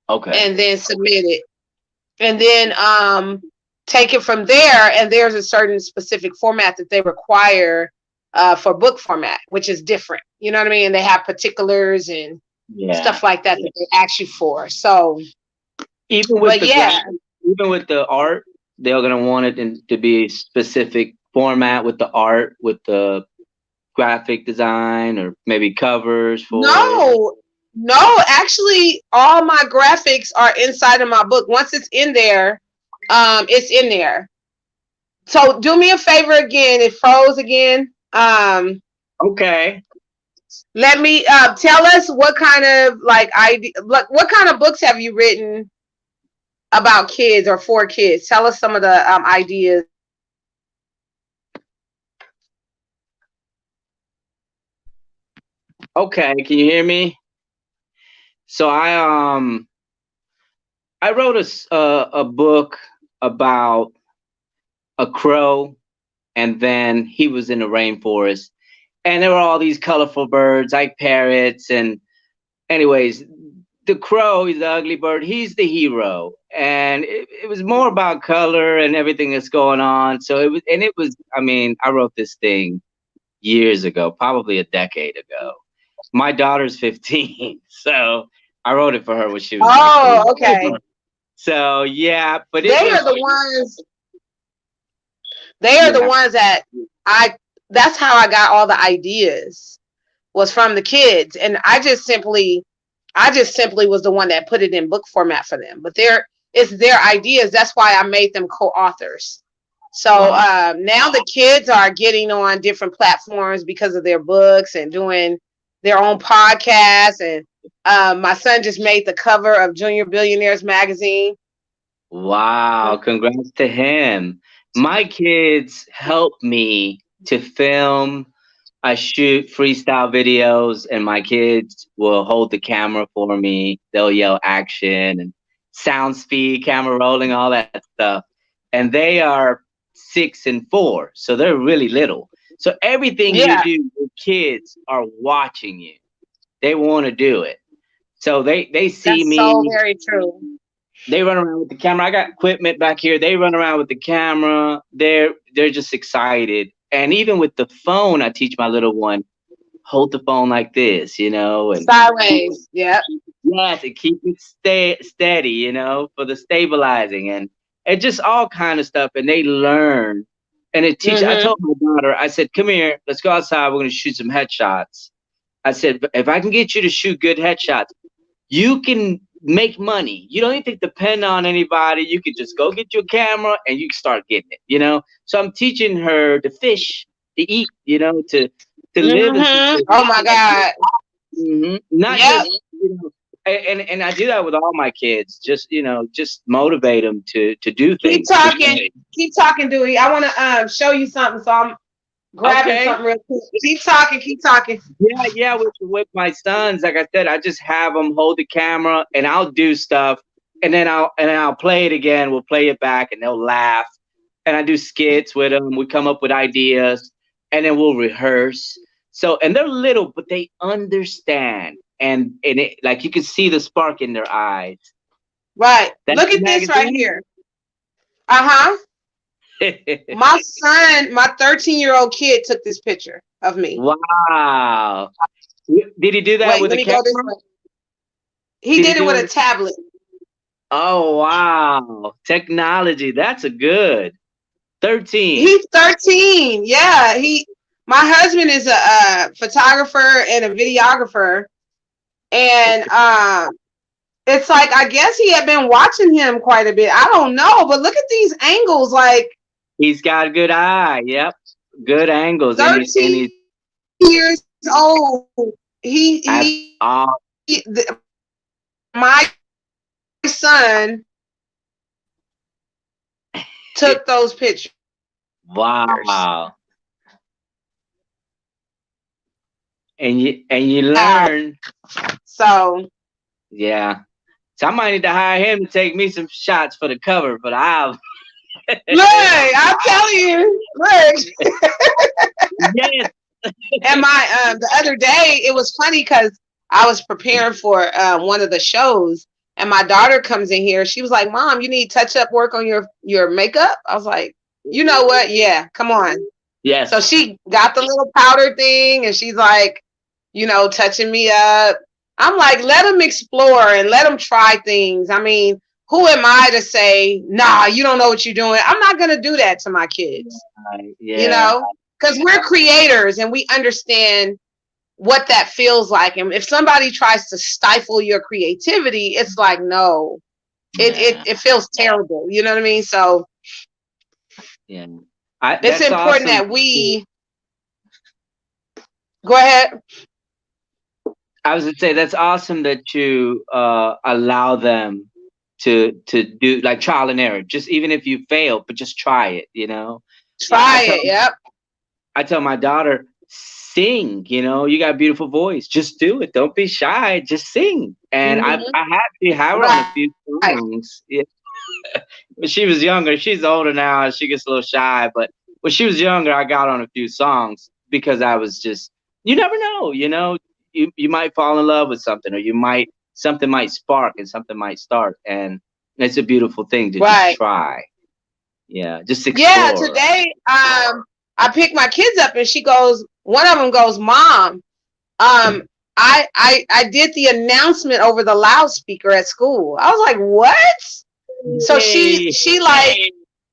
Speaker 2: Okay.
Speaker 1: and then submit it. And then take it from there. And there's a certain specific format that they require for book format, which is different. You know what I mean? They have particulars and
Speaker 2: Yeah.
Speaker 1: stuff like that that they ask you for. So,
Speaker 2: Even with
Speaker 1: but
Speaker 2: the
Speaker 1: yeah,
Speaker 2: even with the art, they're gonna want it to be a specific format with the art, with the graphic design, or maybe covers for it.
Speaker 1: no, no, actually, all my graphics are inside of my book. Once it's in there, it's in there. So do me a favor again. It froze again.
Speaker 2: Okay.
Speaker 1: Let me tell us what kind of like idea, like what kind of books have you written about kids or for kids? Tell us some of the ideas.
Speaker 2: Okay. Can you hear me? So I wrote a book about a crow, and then he was in the rainforest, and there were all these colorful birds like parrots. And anyways, the crow, he's the ugly bird, he's the hero, and it was more about color and everything that's going on. So it was, I mean, I wrote this thing years ago, probably a decade ago. My daughter's 15, so I wrote it for her when she was like
Speaker 1: Oh,
Speaker 2: 8.
Speaker 1: okay.
Speaker 2: So yeah, but it
Speaker 1: They
Speaker 2: was,
Speaker 1: are the ones. They are the
Speaker 2: yeah.
Speaker 1: ones that I. That's how I got all the ideas. Was from the kids, and I just simply was the one that put it in book format for them. But it's their ideas. That's why I made them co-authors. So
Speaker 2: Wow.
Speaker 1: now the kids are getting on different platforms because of their books and doing their own podcasts. And my son just made the cover of Junior Billionaires magazine.
Speaker 2: Wow, congrats to him. My kids help me to film. I shoot freestyle videos, and my kids will hold the camera for me. They'll yell action and sound speed, camera rolling, all that stuff. And they are 6 and 4, so they're really little. So everything you
Speaker 1: Yeah,
Speaker 2: do, the kids are watching you. They want to do it. So they see
Speaker 1: that's so
Speaker 2: me,
Speaker 1: very true.
Speaker 2: they run around with the camera. I got equipment back here. They run around with the camera. They're just excited. And even with the phone, I teach my little one, hold the phone like this, and keep
Speaker 1: Sideways. Yep.
Speaker 2: yes, and keep it steady, for the stabilizing, and it just all kind of stuff. And they learn. And it teach. I
Speaker 1: Mm-hmm.
Speaker 2: told my daughter, I said, come here, let's go outside. We're gonna shoot some headshots. I said, if I can get you to shoot good headshots, you can make money. You don't need to depend on anybody. You can just go get your camera and you can start getting it. So I'm teaching her to fish, to eat, to live in
Speaker 1: Mm-hmm. Oh
Speaker 2: situations
Speaker 1: my
Speaker 2: like this.
Speaker 1: God.
Speaker 2: Not
Speaker 1: Yep.
Speaker 2: just, and I do that with all my kids. Just motivate them to do
Speaker 1: Keep
Speaker 2: things.
Speaker 1: talking. Keep talking, Dewey. I want to show you something, so I'm grabbing
Speaker 2: Okay.
Speaker 1: something real quick. Keep talking. Keep talking.
Speaker 2: Yeah. With my sons, like I said, I just have them hold the camera, and I'll do stuff, and then I'll play it again. We'll play it back, and they'll laugh. And I do skits with them. We come up with ideas, and then we'll rehearse. So, and they're little, but they understand, and it, like, you can see the spark in their eyes.
Speaker 1: Right.
Speaker 2: That's
Speaker 1: Look
Speaker 2: the
Speaker 1: at this right
Speaker 2: magazine.
Speaker 1: here. Uh huh. My son, my 13-year-old kid took this picture of me.
Speaker 2: Wow. Did he do that
Speaker 1: Wait,
Speaker 2: with
Speaker 1: let
Speaker 2: a
Speaker 1: me go this
Speaker 2: camera?
Speaker 1: way. He
Speaker 2: Did he
Speaker 1: did it
Speaker 2: do
Speaker 1: with
Speaker 2: it?
Speaker 1: a tablet.
Speaker 2: Oh, wow. Technology. That's a good 13.
Speaker 1: He's 13. Yeah. My husband is a photographer and a videographer. And it's like I guess he had been watching him quite a bit. I don't know, but look at these angles. Like
Speaker 2: He's got a good eye. Yep. Good angles. And
Speaker 1: 13 years old.
Speaker 2: that's all.
Speaker 1: My son took those pictures.
Speaker 2: Wow. And you
Speaker 1: Wow.
Speaker 2: learn.
Speaker 1: So
Speaker 2: Yeah. So I might need to hire him to take me some shots for the cover for the album.
Speaker 1: look, I'll tell you. Look.
Speaker 2: Yes.
Speaker 1: And my the other day, it was funny because I was preparing for one of the shows, and my daughter comes in here. She was like, "Mom, you need touch up work on your makeup." I was like, "You know what? Yeah, come on." So
Speaker 2: Yes.
Speaker 1: she got the little powder thing, and she's like, touching me up. I'm like, let them explore and let them try things. I mean, who am I to say, nah, you don't know what you're doing? I'm not gonna do that to my kids,
Speaker 2: Right.
Speaker 1: you
Speaker 2: Yeah.
Speaker 1: know, because we're creators and we understand what that feels like. And if somebody tries to stifle your creativity, it's like, no, it
Speaker 2: Yeah.
Speaker 1: it, it feels terrible. You know what I mean? So
Speaker 2: Yeah.
Speaker 1: it's
Speaker 2: That's
Speaker 1: important
Speaker 2: awesome.
Speaker 1: that we go ahead.
Speaker 2: I was gonna say that's awesome that you allow them to do like trial and error. Just even if you fail, but just try it. I
Speaker 1: Try
Speaker 2: tell
Speaker 1: it. Yep.
Speaker 2: I tell my daughter, sing. You got a beautiful voice. Just do it. Don't be shy. Just sing. And
Speaker 1: Mhm.
Speaker 2: I actually have her on a
Speaker 1: Right.
Speaker 2: few songs. Yeah. When she was younger, she's older now and she gets a little shy. But when she was younger, I got on a few songs because I was just, you never know, you might fall in love with something, or something might spark and something might start. And it's a beautiful thing to just
Speaker 1: Right.
Speaker 2: try. Yeah, just
Speaker 1: Yeah,
Speaker 2: explore.
Speaker 1: today I picked my kids up and one of them goes, "Mom, I did the announcement over the loudspeaker at school." I was like, "What?" So she
Speaker 2: Yay.
Speaker 1: she like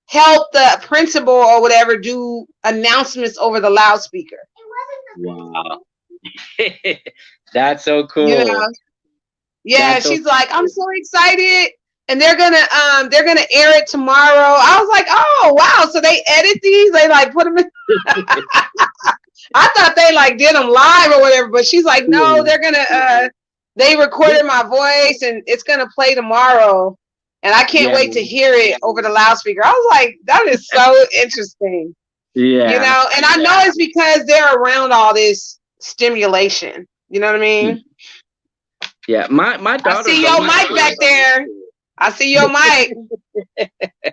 Speaker 1: helped the principal or whatever do announcements over the loudspeaker.
Speaker 2: Wow. That's so
Speaker 1: You
Speaker 2: cool.
Speaker 1: know? Yeah,
Speaker 2: That's so
Speaker 1: she's like, "I'm so excited." And they're gonna air it tomorrow. I was like, "Oh wow!" So they edit these. They like put them in. I thought they like did them live or whatever, but she's like, no,
Speaker 2: yeah.
Speaker 1: they're gonna they recorded my voice and it's gonna play tomorrow. And I can't
Speaker 2: Yeah.
Speaker 1: wait to hear it over the loudspeaker. I was like, that is so interesting.
Speaker 2: Yeah.
Speaker 1: And I know it's because they're around all this stimulation. You know what I mean?
Speaker 2: Yeah. My
Speaker 1: I
Speaker 2: daughter
Speaker 1: see your
Speaker 2: goes
Speaker 1: mic
Speaker 2: to
Speaker 1: back there. I see your mic.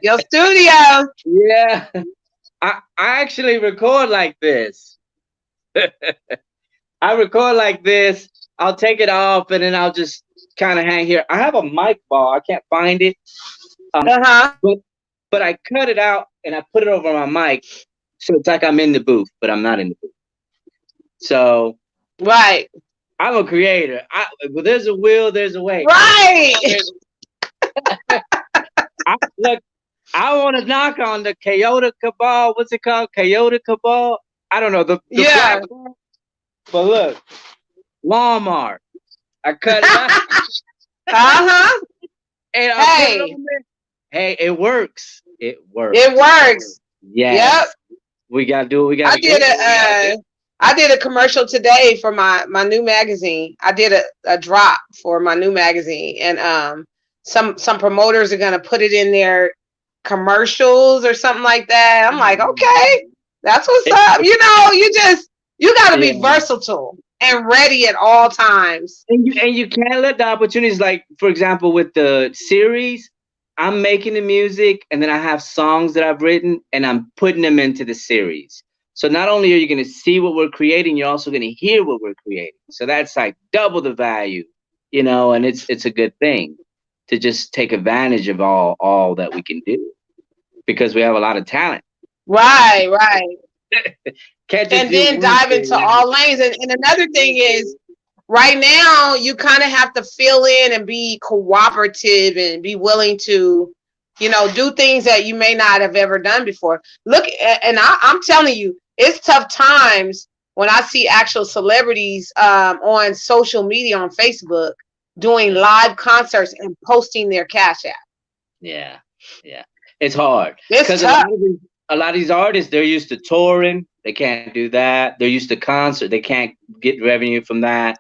Speaker 1: Your studio.
Speaker 2: Yeah. I actually record like this. I record like this. I'll take it off and then I'll just kind of hang here. I have a mic bar. I can't find it.
Speaker 1: Uh-huh.
Speaker 2: But I cut it out and I put it over my mic. So it's like I'm in the booth, but I'm not in the booth. So
Speaker 1: Right.
Speaker 2: I'm a creator. Well, there's a will, there's a way.
Speaker 1: Right.
Speaker 2: Look, I want to knock on the Coyote Cabal. What's it called? Coyote Cabal? I don't know. The
Speaker 1: Yeah.
Speaker 2: platform. But look, Walmart. I cut it out
Speaker 1: Uh-huh.
Speaker 2: and I put it
Speaker 1: Hey,
Speaker 2: on there. Hey, it works. It works.
Speaker 1: it works. Yep.
Speaker 2: Yes. We gotta do what we
Speaker 1: I
Speaker 2: gotta
Speaker 1: did
Speaker 2: do.
Speaker 1: a commercial today for my new magazine. I did a drop for my new magazine, and some promoters are gonna put it in their commercials or something like that. I'm like, okay, that's what's up. You got to be
Speaker 2: Yeah.
Speaker 1: versatile and ready at all times.
Speaker 2: And you can't let the opportunities, like for example with the series, I'm making the music and then I have songs that I've written and I'm putting them into the series. So not only are you going to see what we're creating, you're also going to hear what we're creating. So that's like double the value, and it's a good thing to just take advantage of all that we can do because we have a lot of talent.
Speaker 1: Right, right.
Speaker 2: Can't just
Speaker 1: And
Speaker 2: do
Speaker 1: then
Speaker 2: one
Speaker 1: dive into
Speaker 2: thing.
Speaker 1: all lanes. And another thing is, right now you kind of have to fill in and be cooperative and be willing to do things that you may not have ever done before. Look, and I'm telling you, it's tough times when I see actual celebrities on social media on Facebook doing
Speaker 2: Yeah.
Speaker 1: live concerts and posting their cash app.
Speaker 2: Yeah. Yeah. It's hard
Speaker 1: It's
Speaker 2: because
Speaker 1: tough.
Speaker 2: a lot of these artists, they're used to touring. They can't do that. They're used to concert. They can't get revenue from that.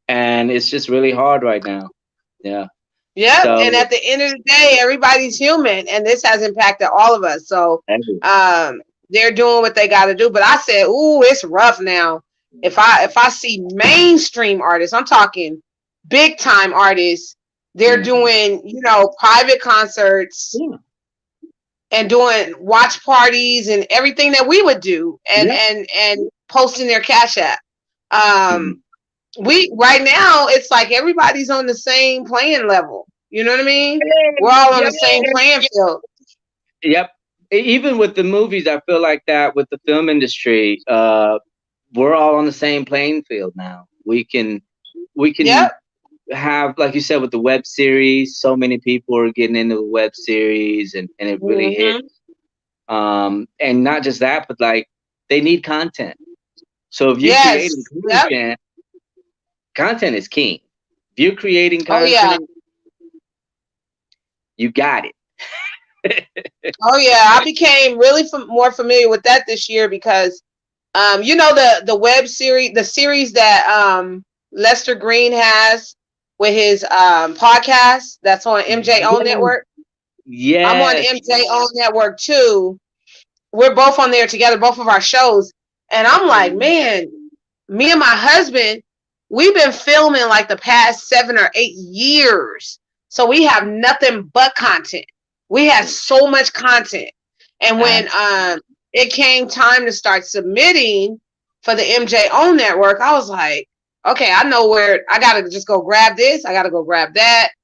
Speaker 2: And it's just really hard right now. Yeah.
Speaker 1: Yep. And
Speaker 2: So
Speaker 1: at the end of the day, everybody's human, and this has impacted all of us. So
Speaker 2: every-
Speaker 1: um, they're doing what they got to do. But I said, ooh, it's rough now. If I see mainstream artists, I'm talking big time artists, they're
Speaker 2: Mhm.
Speaker 1: doing private concerts
Speaker 2: Yeah.
Speaker 1: and doing watch parties and everything that we would do, and
Speaker 2: Yep.
Speaker 1: and and posting their Cash App.
Speaker 2: Mhm.
Speaker 1: We right now it's like everybody's on the same playing level. You know what I mean? We're all on
Speaker 2: Yeah.
Speaker 1: the same playing field.
Speaker 2: Yep. Even with the movies, I feel like that with the film industry, we're all on the same playing field now. We can
Speaker 1: Yep.
Speaker 2: have, like you said, with the web series, so many people are getting into the web series, and it really hit.
Speaker 1: Hmm.
Speaker 2: And not just that, but like they need content. So if you're creating
Speaker 1: Yes. Yep.
Speaker 2: content is king. If you're creating
Speaker 1: Oh yeah.
Speaker 2: content, you got it.
Speaker 1: Oh yeah. I became really more familiar with that this year because you know the web series, the series that Lester Green has with his podcast that's on MJO
Speaker 2: Yes,
Speaker 1: Network. I'm on
Speaker 2: yes.
Speaker 1: MJO Network too. We're both on there together, both of our shows. And I'm like,
Speaker 2: Mm.
Speaker 1: man, me and my husband, we've been filming like the past 7 or 8 years. So we have nothing but content. We had so much content. And when
Speaker 2: Abs-
Speaker 1: it came time to start submitting for the MJO network, I was like, okay, I know where I gotta just go grab this, I gotta go grab
Speaker 2: yeah.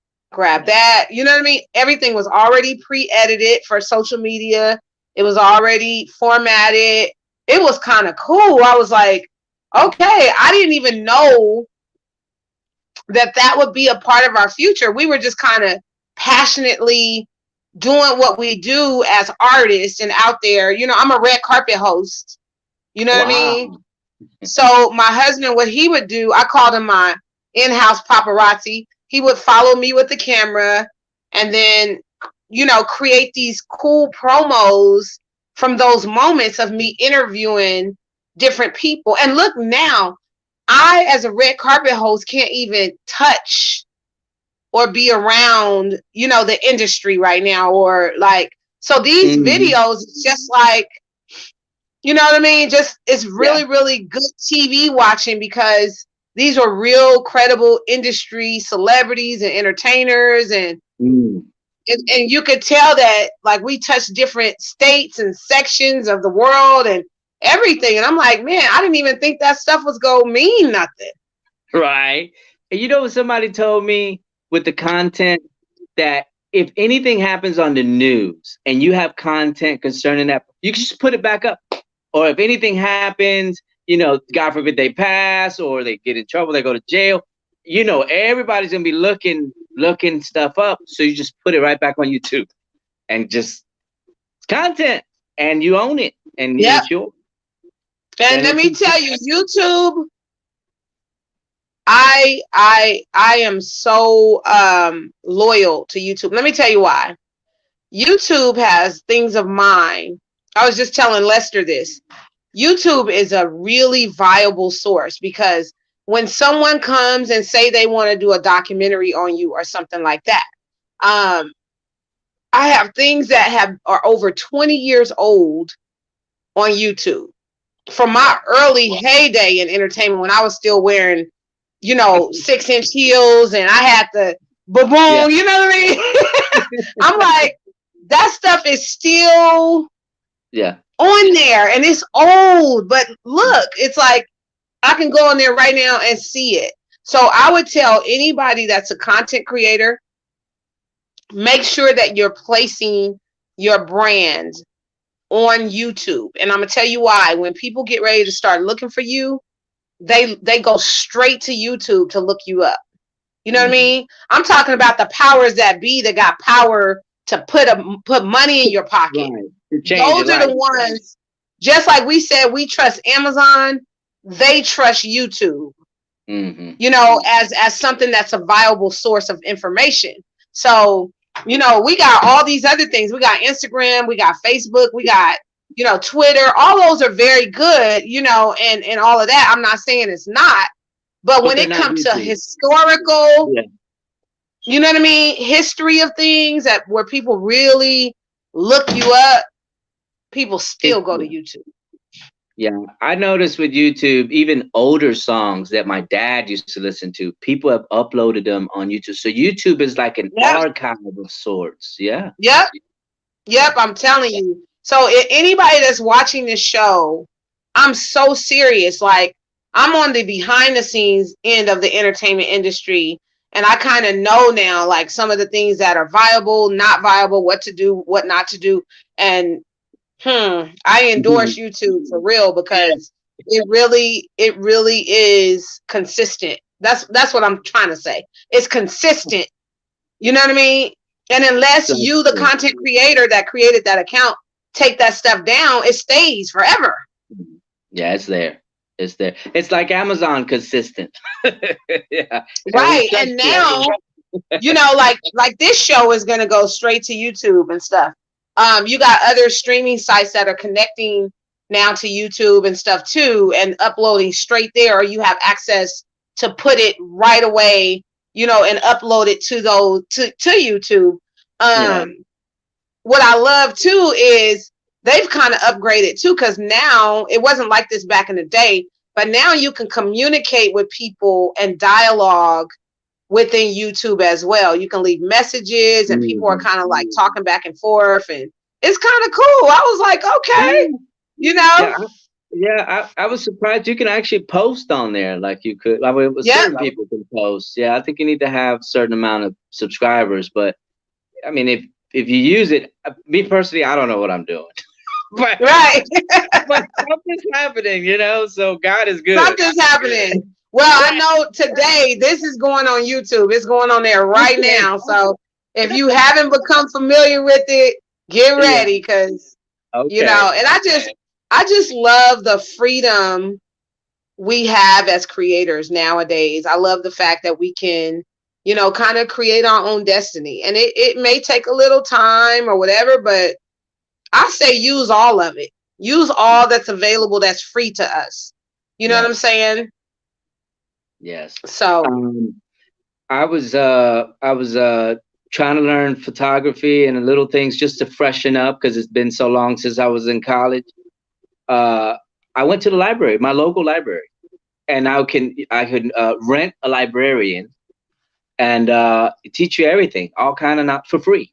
Speaker 1: that. You know what I mean? Everything was already pre-edited for social media. It was already formatted. It was kind of cool. I was like, okay, I didn't even know that would be a part of our future. We were just kind of passionately doing what we do as artists and out there. You know, I'm a red carpet host. You know what I mean?
Speaker 2: Wow.
Speaker 1: So my husband, what he would do, I called him my in-house paparazzi. He would follow me with the camera and then, you know, create these cool promos from those moments of me interviewing different people. And look now, I, as a red carpet host, can't even touch or be around, you know, the industry right now, or like, so these
Speaker 2: Hmm.
Speaker 1: videos, it's just like, you know what I mean? Just it's
Speaker 2: Yeah.
Speaker 1: really, really good TV watching because these are real credible industry celebrities and entertainers
Speaker 2: Mm.
Speaker 1: and you could tell that like we touch different states and sections of the world and everything. And I'm like, man, I didn't even think that stuff was gonna mean nothing.
Speaker 2: Right. And you know what somebody told me with the content, that if anything happens on the news and you have content concerning that, you can just put it back up. Or if anything happens, God forbid they pass or they get in trouble, they go to jail, everybody's gonna be looking stuff up. So you just put it right back on YouTube and just content, and you own it, and
Speaker 1: Yep.
Speaker 2: it's yours.
Speaker 1: And
Speaker 2: And
Speaker 1: let
Speaker 2: it's
Speaker 1: me tell you, YouTube, I am so loyal to YouTube. Let me tell you why. YouTube has things of mine. I was just telling Lester this. YouTube is a really viable source because when someone comes and say they want to do a documentary on you or something like that, um, I have things that are over 20 years old on YouTube from my
Speaker 2: wow.
Speaker 1: early heyday in entertainment when I was still wearing, you know, 6-inch heels and I had the
Speaker 2: Yeah.
Speaker 1: baboon, you know what I mean? I'm like, that stuff is still
Speaker 2: Yeah.
Speaker 1: on there and it's old, but look, it's like I can go on there right now and see it. So I would tell anybody that's a content creator, make sure that you're placing your brand on YouTube. And I'm gonna tell you why. When people get ready to start looking for you, they go straight to YouTube to look you up. You know what I
Speaker 2: Hmm.
Speaker 1: mean? I'm talking about the powers that be that got power to put money in your pocket.
Speaker 2: Right. To change your
Speaker 1: Those are
Speaker 2: life.
Speaker 1: the ones, just like we said, we trust Amazon, they trust YouTube,
Speaker 2: Hmm.
Speaker 1: you know, as something that's a viable source of information. So, you know, we got all these other things. We got Instagram, we got Facebook, we got, you know, Twitter. All those are very good, you know, and all of that. I'm not saying it's not, but
Speaker 2: But
Speaker 1: when
Speaker 2: they're
Speaker 1: it
Speaker 2: not
Speaker 1: comes to
Speaker 2: YouTube.
Speaker 1: historical,
Speaker 2: Yeah.
Speaker 1: you know what I mean, history of things that where people really look you up, people still go to
Speaker 2: Yeah.
Speaker 1: YouTube.
Speaker 2: Yeah, I noticed with YouTube, even older songs that my dad used to listen to, people have uploaded them on YouTube. So YouTube is like an
Speaker 1: Yep,
Speaker 2: archive of sorts. Yeah.
Speaker 1: yep, yep. I'm telling you. So anybody that's watching this show, I'm so serious. Like, I'm on the behind the scenes end of the entertainment industry. And I kind of know now, like, some of the things that are viable, not viable, what to do, what not to do. And I endorse YouTube for real, because it really is consistent. That's what I'm trying to say. It's consistent. You know what I mean? And unless
Speaker 2: So,
Speaker 1: you, the content creator that created that account, take that stuff down, it stays forever.
Speaker 2: yeah, it's there. It's there. It's like Amazon consistent. Yeah. And we
Speaker 1: Right.
Speaker 2: trust
Speaker 1: And
Speaker 2: you.
Speaker 1: now, like this show is gonna go straight to YouTube and stuff. You got other streaming sites that are connecting now to YouTube and stuff too, and uploading straight there, or you have access to put it right away, and upload it to those to YouTube.
Speaker 2: Yeah.
Speaker 1: What I love too is they've kind of upgraded too, because now it wasn't like this back in the day, but now you can communicate with people and dialogue within YouTube as well. You can leave messages and people are
Speaker 2: Mhm.
Speaker 1: kind of like talking back and forth, and it's kind of cool. I was like, okay, you know,
Speaker 2: Yeah, I was surprised you can actually post on there like you could. I mean,
Speaker 1: yep,
Speaker 2: certain people can post. Yeah, I think you need to have a certain amount of subscribers, but I mean, if you use it, me personally, I don't know what I'm doing, but
Speaker 1: right.
Speaker 2: but something's happening, So God is good.
Speaker 1: Something's happening. Well, I know today this is going on YouTube. It's going on there right
Speaker 2: Okay.
Speaker 1: now. So if you haven't become familiar with it, get
Speaker 2: Yeah.
Speaker 1: ready, because
Speaker 2: Okay.
Speaker 1: and I just love the freedom we have as creators nowadays. I love the fact that we can, kind of create our own destiny. And it may take a little time or whatever, but I say use all of it. Use all that's available that's free to us. You know what I'm
Speaker 2: Yes.
Speaker 1: saying?
Speaker 2: Yes.
Speaker 1: So,
Speaker 2: Um, I was trying to learn photography and little things just to freshen up because it's been so long since I was in college. Uh, I went to the library, my local library, and I could rent a librarian and teach you everything, all kind of not for free.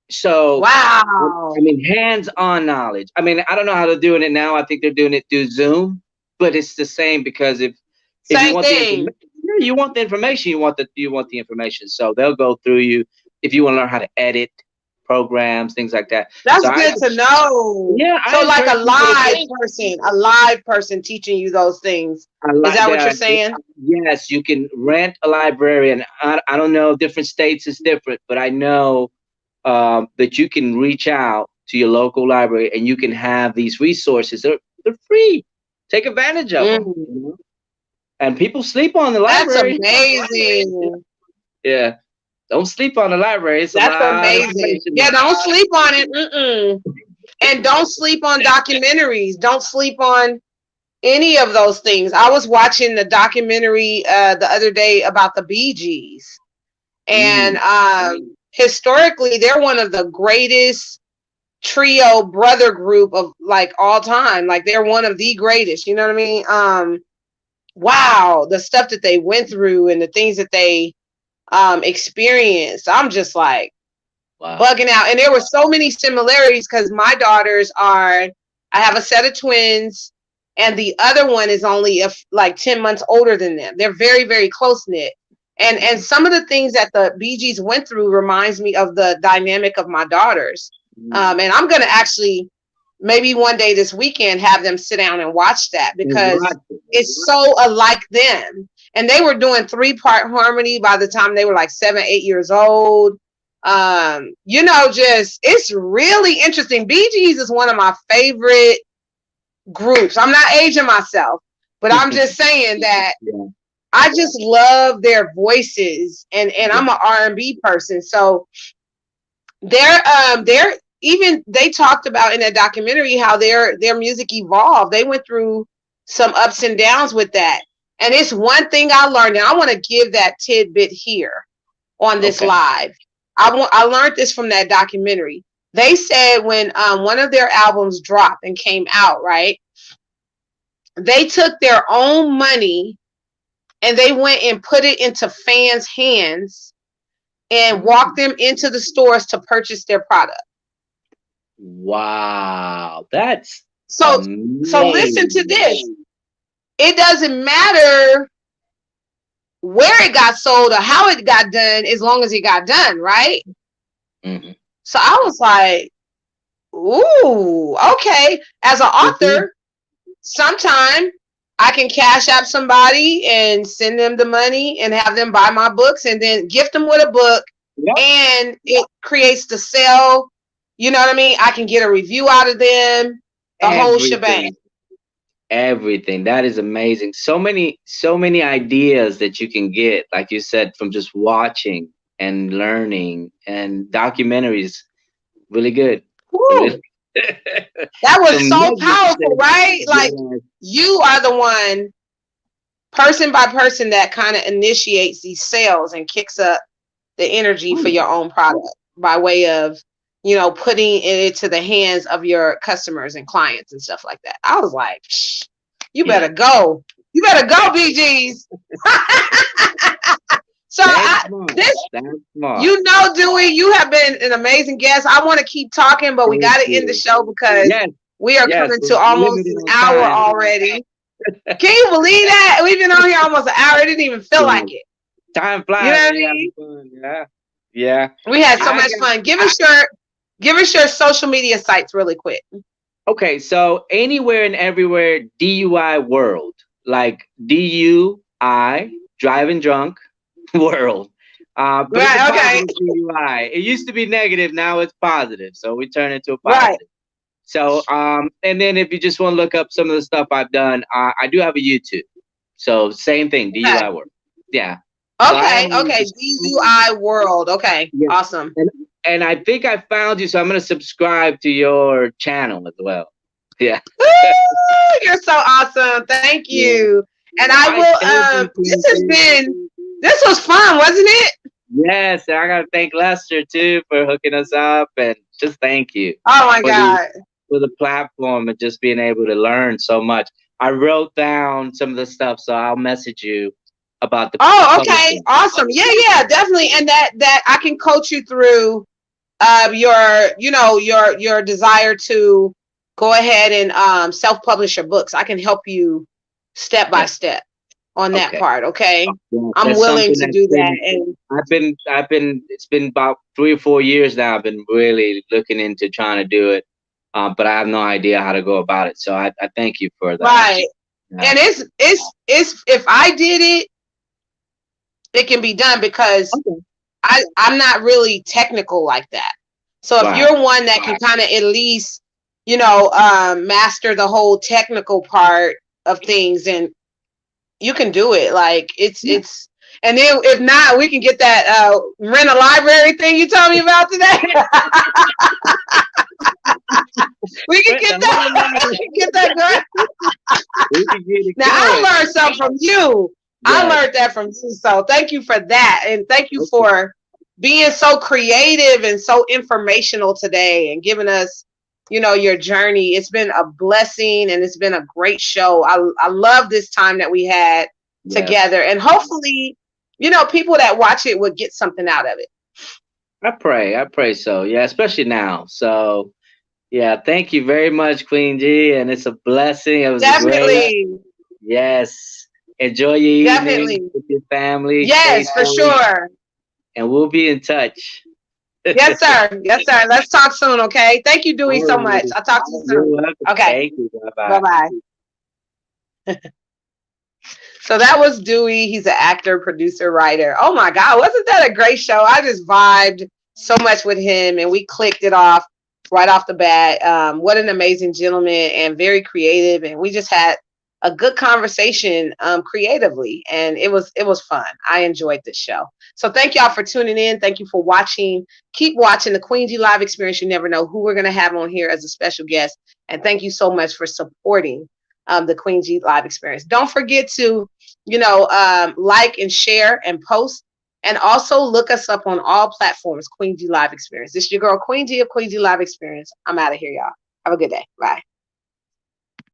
Speaker 2: So,
Speaker 1: wow.
Speaker 2: I mean, hands-on knowledge. I mean, I don't know how they're doing it now. I think they're doing it through Zoom, but it's the same because if you
Speaker 1: Same
Speaker 2: want the information,
Speaker 1: thing.
Speaker 2: you want the information, you want the information. So they'll go through you if you want to learn how to edit programs, things like that. So
Speaker 1: That's good to know.
Speaker 2: yeah, I
Speaker 1: So, like
Speaker 2: encourage people to go.
Speaker 1: a live person teaching you those things.
Speaker 2: I
Speaker 1: Is
Speaker 2: like
Speaker 1: that what you're
Speaker 2: that.
Speaker 1: saying?
Speaker 2: Yes, you can rent a librarian. I don't know, different states is different, but I know that you can reach out to your local library and you can have these resources. They're free. Take advantage of them.
Speaker 1: Mm,
Speaker 2: And people sleep on the
Speaker 1: that's
Speaker 2: library.
Speaker 1: amazing.
Speaker 2: Yeah, don't sleep on the library. It's a
Speaker 1: That's
Speaker 2: lot of
Speaker 1: amazing.
Speaker 2: information
Speaker 1: Yeah,
Speaker 2: there.
Speaker 1: don't sleep on it. Mm-mm. And don't sleep on documentaries. Don't sleep on any of those things. I was watching the documentary the other day about the Bee Gees, and
Speaker 2: Mm,
Speaker 1: historically, they're one of the greatest trio brother group of like all time. Like, they're one of the greatest. You know what I mean? Wow, the stuff that they went through and the things that they experienced. I'm just like
Speaker 2: wow.
Speaker 1: bugging out. And there were so many similarities because my daughters are, I have a set of twins, and the other one is only like 10 months older than them. They're very, very close knit. And some of the things that the Bee Gees went through reminds me of the dynamic of my daughters.
Speaker 2: Mm.
Speaker 1: And I'm going to actually maybe one day this weekend have them sit down and watch that,
Speaker 2: And
Speaker 1: because
Speaker 2: watch it.
Speaker 1: it's so alike them. And they were doing 3-part harmony by the time they were like 7, 8 years old. Just it's really interesting. Bee Gees is one of my favorite groups. I'm not aging myself, but I'm just saying that
Speaker 2: Yeah,
Speaker 1: I just love their voices, and
Speaker 2: yeah.
Speaker 1: I'm an R&B person. So they're even they talked about in that documentary how their music evolved. They went through some ups and downs with that. And it's one thing I learned, and I want to give that tidbit here on this
Speaker 2: Okay.
Speaker 1: live. I learned this from that documentary. They said when one of their albums dropped and came out, right? They took their own money and they went and put it into fans' hands and walked them into the stores to purchase their product.
Speaker 2: Wow. That's
Speaker 1: So listen to this.
Speaker 2: Amazing.
Speaker 1: It doesn't matter where it got sold or how it got done as long as it got done, right?
Speaker 2: Mhm.
Speaker 1: So I was like, ooh, okay. As an
Speaker 2: Mhm.
Speaker 1: author, sometime I can cash app somebody and send them the money and have them buy my books and then gift them with a book,
Speaker 2: Yep.
Speaker 1: and it creates the sale. You know what I mean? I can get a review out of them, the whole shebang.
Speaker 2: Everything. Everything. That is amazing. So many ideas that you can get, like you said, from just watching and learning, and documentaries. Really good. Really.
Speaker 1: Woo, that was
Speaker 2: Some
Speaker 1: so
Speaker 2: nuggets
Speaker 1: powerful,
Speaker 2: there.
Speaker 1: right? Like
Speaker 2: Yes.
Speaker 1: you are the one, person by person, that kind of initiates these sales and kicks up the energy
Speaker 2: Oh,
Speaker 1: for your
Speaker 2: yeah.
Speaker 1: own product by way of, you know, putting it into the hands of your customers and clients and stuff like that. I was like, Psh, you better
Speaker 2: Yeah.
Speaker 1: go. You better go, BGs. So
Speaker 2: That's smart.
Speaker 1: this,
Speaker 2: That's smart.
Speaker 1: you know, Dewey, you have been an amazing guest. I want to keep talking, but we
Speaker 2: Thank
Speaker 1: got to end the
Speaker 2: you.
Speaker 1: show because
Speaker 2: Yes.
Speaker 1: we are
Speaker 2: Yes.
Speaker 1: coming
Speaker 2: We're
Speaker 1: to almost
Speaker 2: limited
Speaker 1: an
Speaker 2: on
Speaker 1: hour
Speaker 2: time.
Speaker 1: already. Can you believe that? We've been on here almost an hour. It didn't even feel
Speaker 2: Yeah.
Speaker 1: like it.
Speaker 2: Time
Speaker 1: You know
Speaker 2: flies
Speaker 1: what I
Speaker 2: when you're having
Speaker 1: mean?
Speaker 2: fun. Yeah. Yeah.
Speaker 1: We had so
Speaker 2: I
Speaker 1: much
Speaker 2: got
Speaker 1: fun. Give us your social media sites really quick.
Speaker 2: okay. So anywhere and everywhere, DUI world, like DUI, driving drunk world. But it's a
Speaker 1: Right, okay.
Speaker 2: positive DUI. It used to be negative, now it's positive. So we turn it to a
Speaker 1: Right.
Speaker 2: positive. So, and then if you just want to look up some of the stuff I've done, I do have a YouTube. So same thing,
Speaker 1: Okay.
Speaker 2: DUI work. Yeah. So I
Speaker 1: Okay.
Speaker 2: am on.
Speaker 1: Okay. DUI World. Okay.
Speaker 2: Yeah.
Speaker 1: Awesome.
Speaker 2: And and I think I found you, so I'm gonna subscribe to your channel as well. Yeah.
Speaker 1: Woo! You're so awesome. Thank
Speaker 2: Yeah.
Speaker 1: you. And I
Speaker 2: My
Speaker 1: will
Speaker 2: pleasure, Queen G.
Speaker 1: this was fun, wasn't it?
Speaker 2: Yes, and I gotta thank Lester too for hooking us up, and just thank you
Speaker 1: Oh my
Speaker 2: for the
Speaker 1: God.
Speaker 2: platform and just being able to learn so much. I wrote down some of the stuff, so I'll message you about the
Speaker 1: Oh, okay.
Speaker 2: publishing.
Speaker 1: Awesome. Yeah, yeah, definitely. And that I can coach you through your, you know, your desire to go ahead and self-publish your books. I can help you step by
Speaker 2: Yeah.
Speaker 1: step on that
Speaker 2: Okay.
Speaker 1: part. Okay.
Speaker 2: Yeah,
Speaker 1: I'm
Speaker 2: that's
Speaker 1: willing
Speaker 2: something
Speaker 1: to
Speaker 2: that's
Speaker 1: do that.
Speaker 2: been
Speaker 1: And
Speaker 2: it's been about 3 or 4 years now. I've been really looking into trying to do it, but I have no idea how to go about it. So I thank you for that.
Speaker 1: right.
Speaker 2: Yeah.
Speaker 1: And it's if I did it, it can be done because
Speaker 2: Okay.
Speaker 1: I'm not really technical like that. So if
Speaker 2: Right.
Speaker 1: you're one that can kind of at least, you know, master the whole technical part of things, and you can do it. Like
Speaker 2: Yeah.
Speaker 1: and then if not, we can get that rent a library thing you told me about today. We can
Speaker 2: But
Speaker 1: get
Speaker 2: the whole
Speaker 1: that. We
Speaker 2: lot,
Speaker 1: can get that going.
Speaker 2: we can get it
Speaker 1: Now I
Speaker 2: going.
Speaker 1: learned something from you. I
Speaker 2: Yes.
Speaker 1: learned that from you. So thank you for that. And thank you
Speaker 2: Okay.
Speaker 1: for being so creative and so informational today and giving us, you know, your journey. It's been a blessing and it's been a great show. I love this time that we had
Speaker 2: Yes.
Speaker 1: together. And hopefully, you know, people that watch it would get something out of it.
Speaker 2: I pray. I pray so. Yeah, especially now. So yeah, thank you very much, Queen G, and it's a blessing. It was a great.
Speaker 1: Definitely.
Speaker 2: Yes. Enjoy your evening
Speaker 1: Definitely.
Speaker 2: with your family. Stay
Speaker 1: Yes, for
Speaker 2: safe,
Speaker 1: sure.
Speaker 2: and we'll be in touch.
Speaker 1: Yes, sir. Yes, sir. Let's talk soon, okay? Thank you, Dewey, so
Speaker 2: All
Speaker 1: much.
Speaker 2: right.
Speaker 1: I'll talk to you
Speaker 2: You're
Speaker 1: soon.
Speaker 2: welcome.
Speaker 1: Okay.
Speaker 2: Thank you. Bye
Speaker 1: Bye
Speaker 2: bye.
Speaker 1: bye. So that was Dewey. He's an actor, producer, writer. Oh my God, wasn't that a great show? I just vibed so much with him and we clicked it off right off the bat. What an amazing gentleman and very creative. And we just had a good conversation creatively. And it was fun. I enjoyed this show. So thank y'all for tuning in. Thank you for watching. Keep watching the Queen G Live Experience. You never know who we're going to have on here as a special guest. And thank you so much for supporting the Queen G Live Experience. Don't forget to, you know, like and share and post. And also look us up on all platforms, Queen G Live Experience. This is your girl, Queen G of Queen G Live Experience. I'm out of here, y'all. Have a good day. Bye.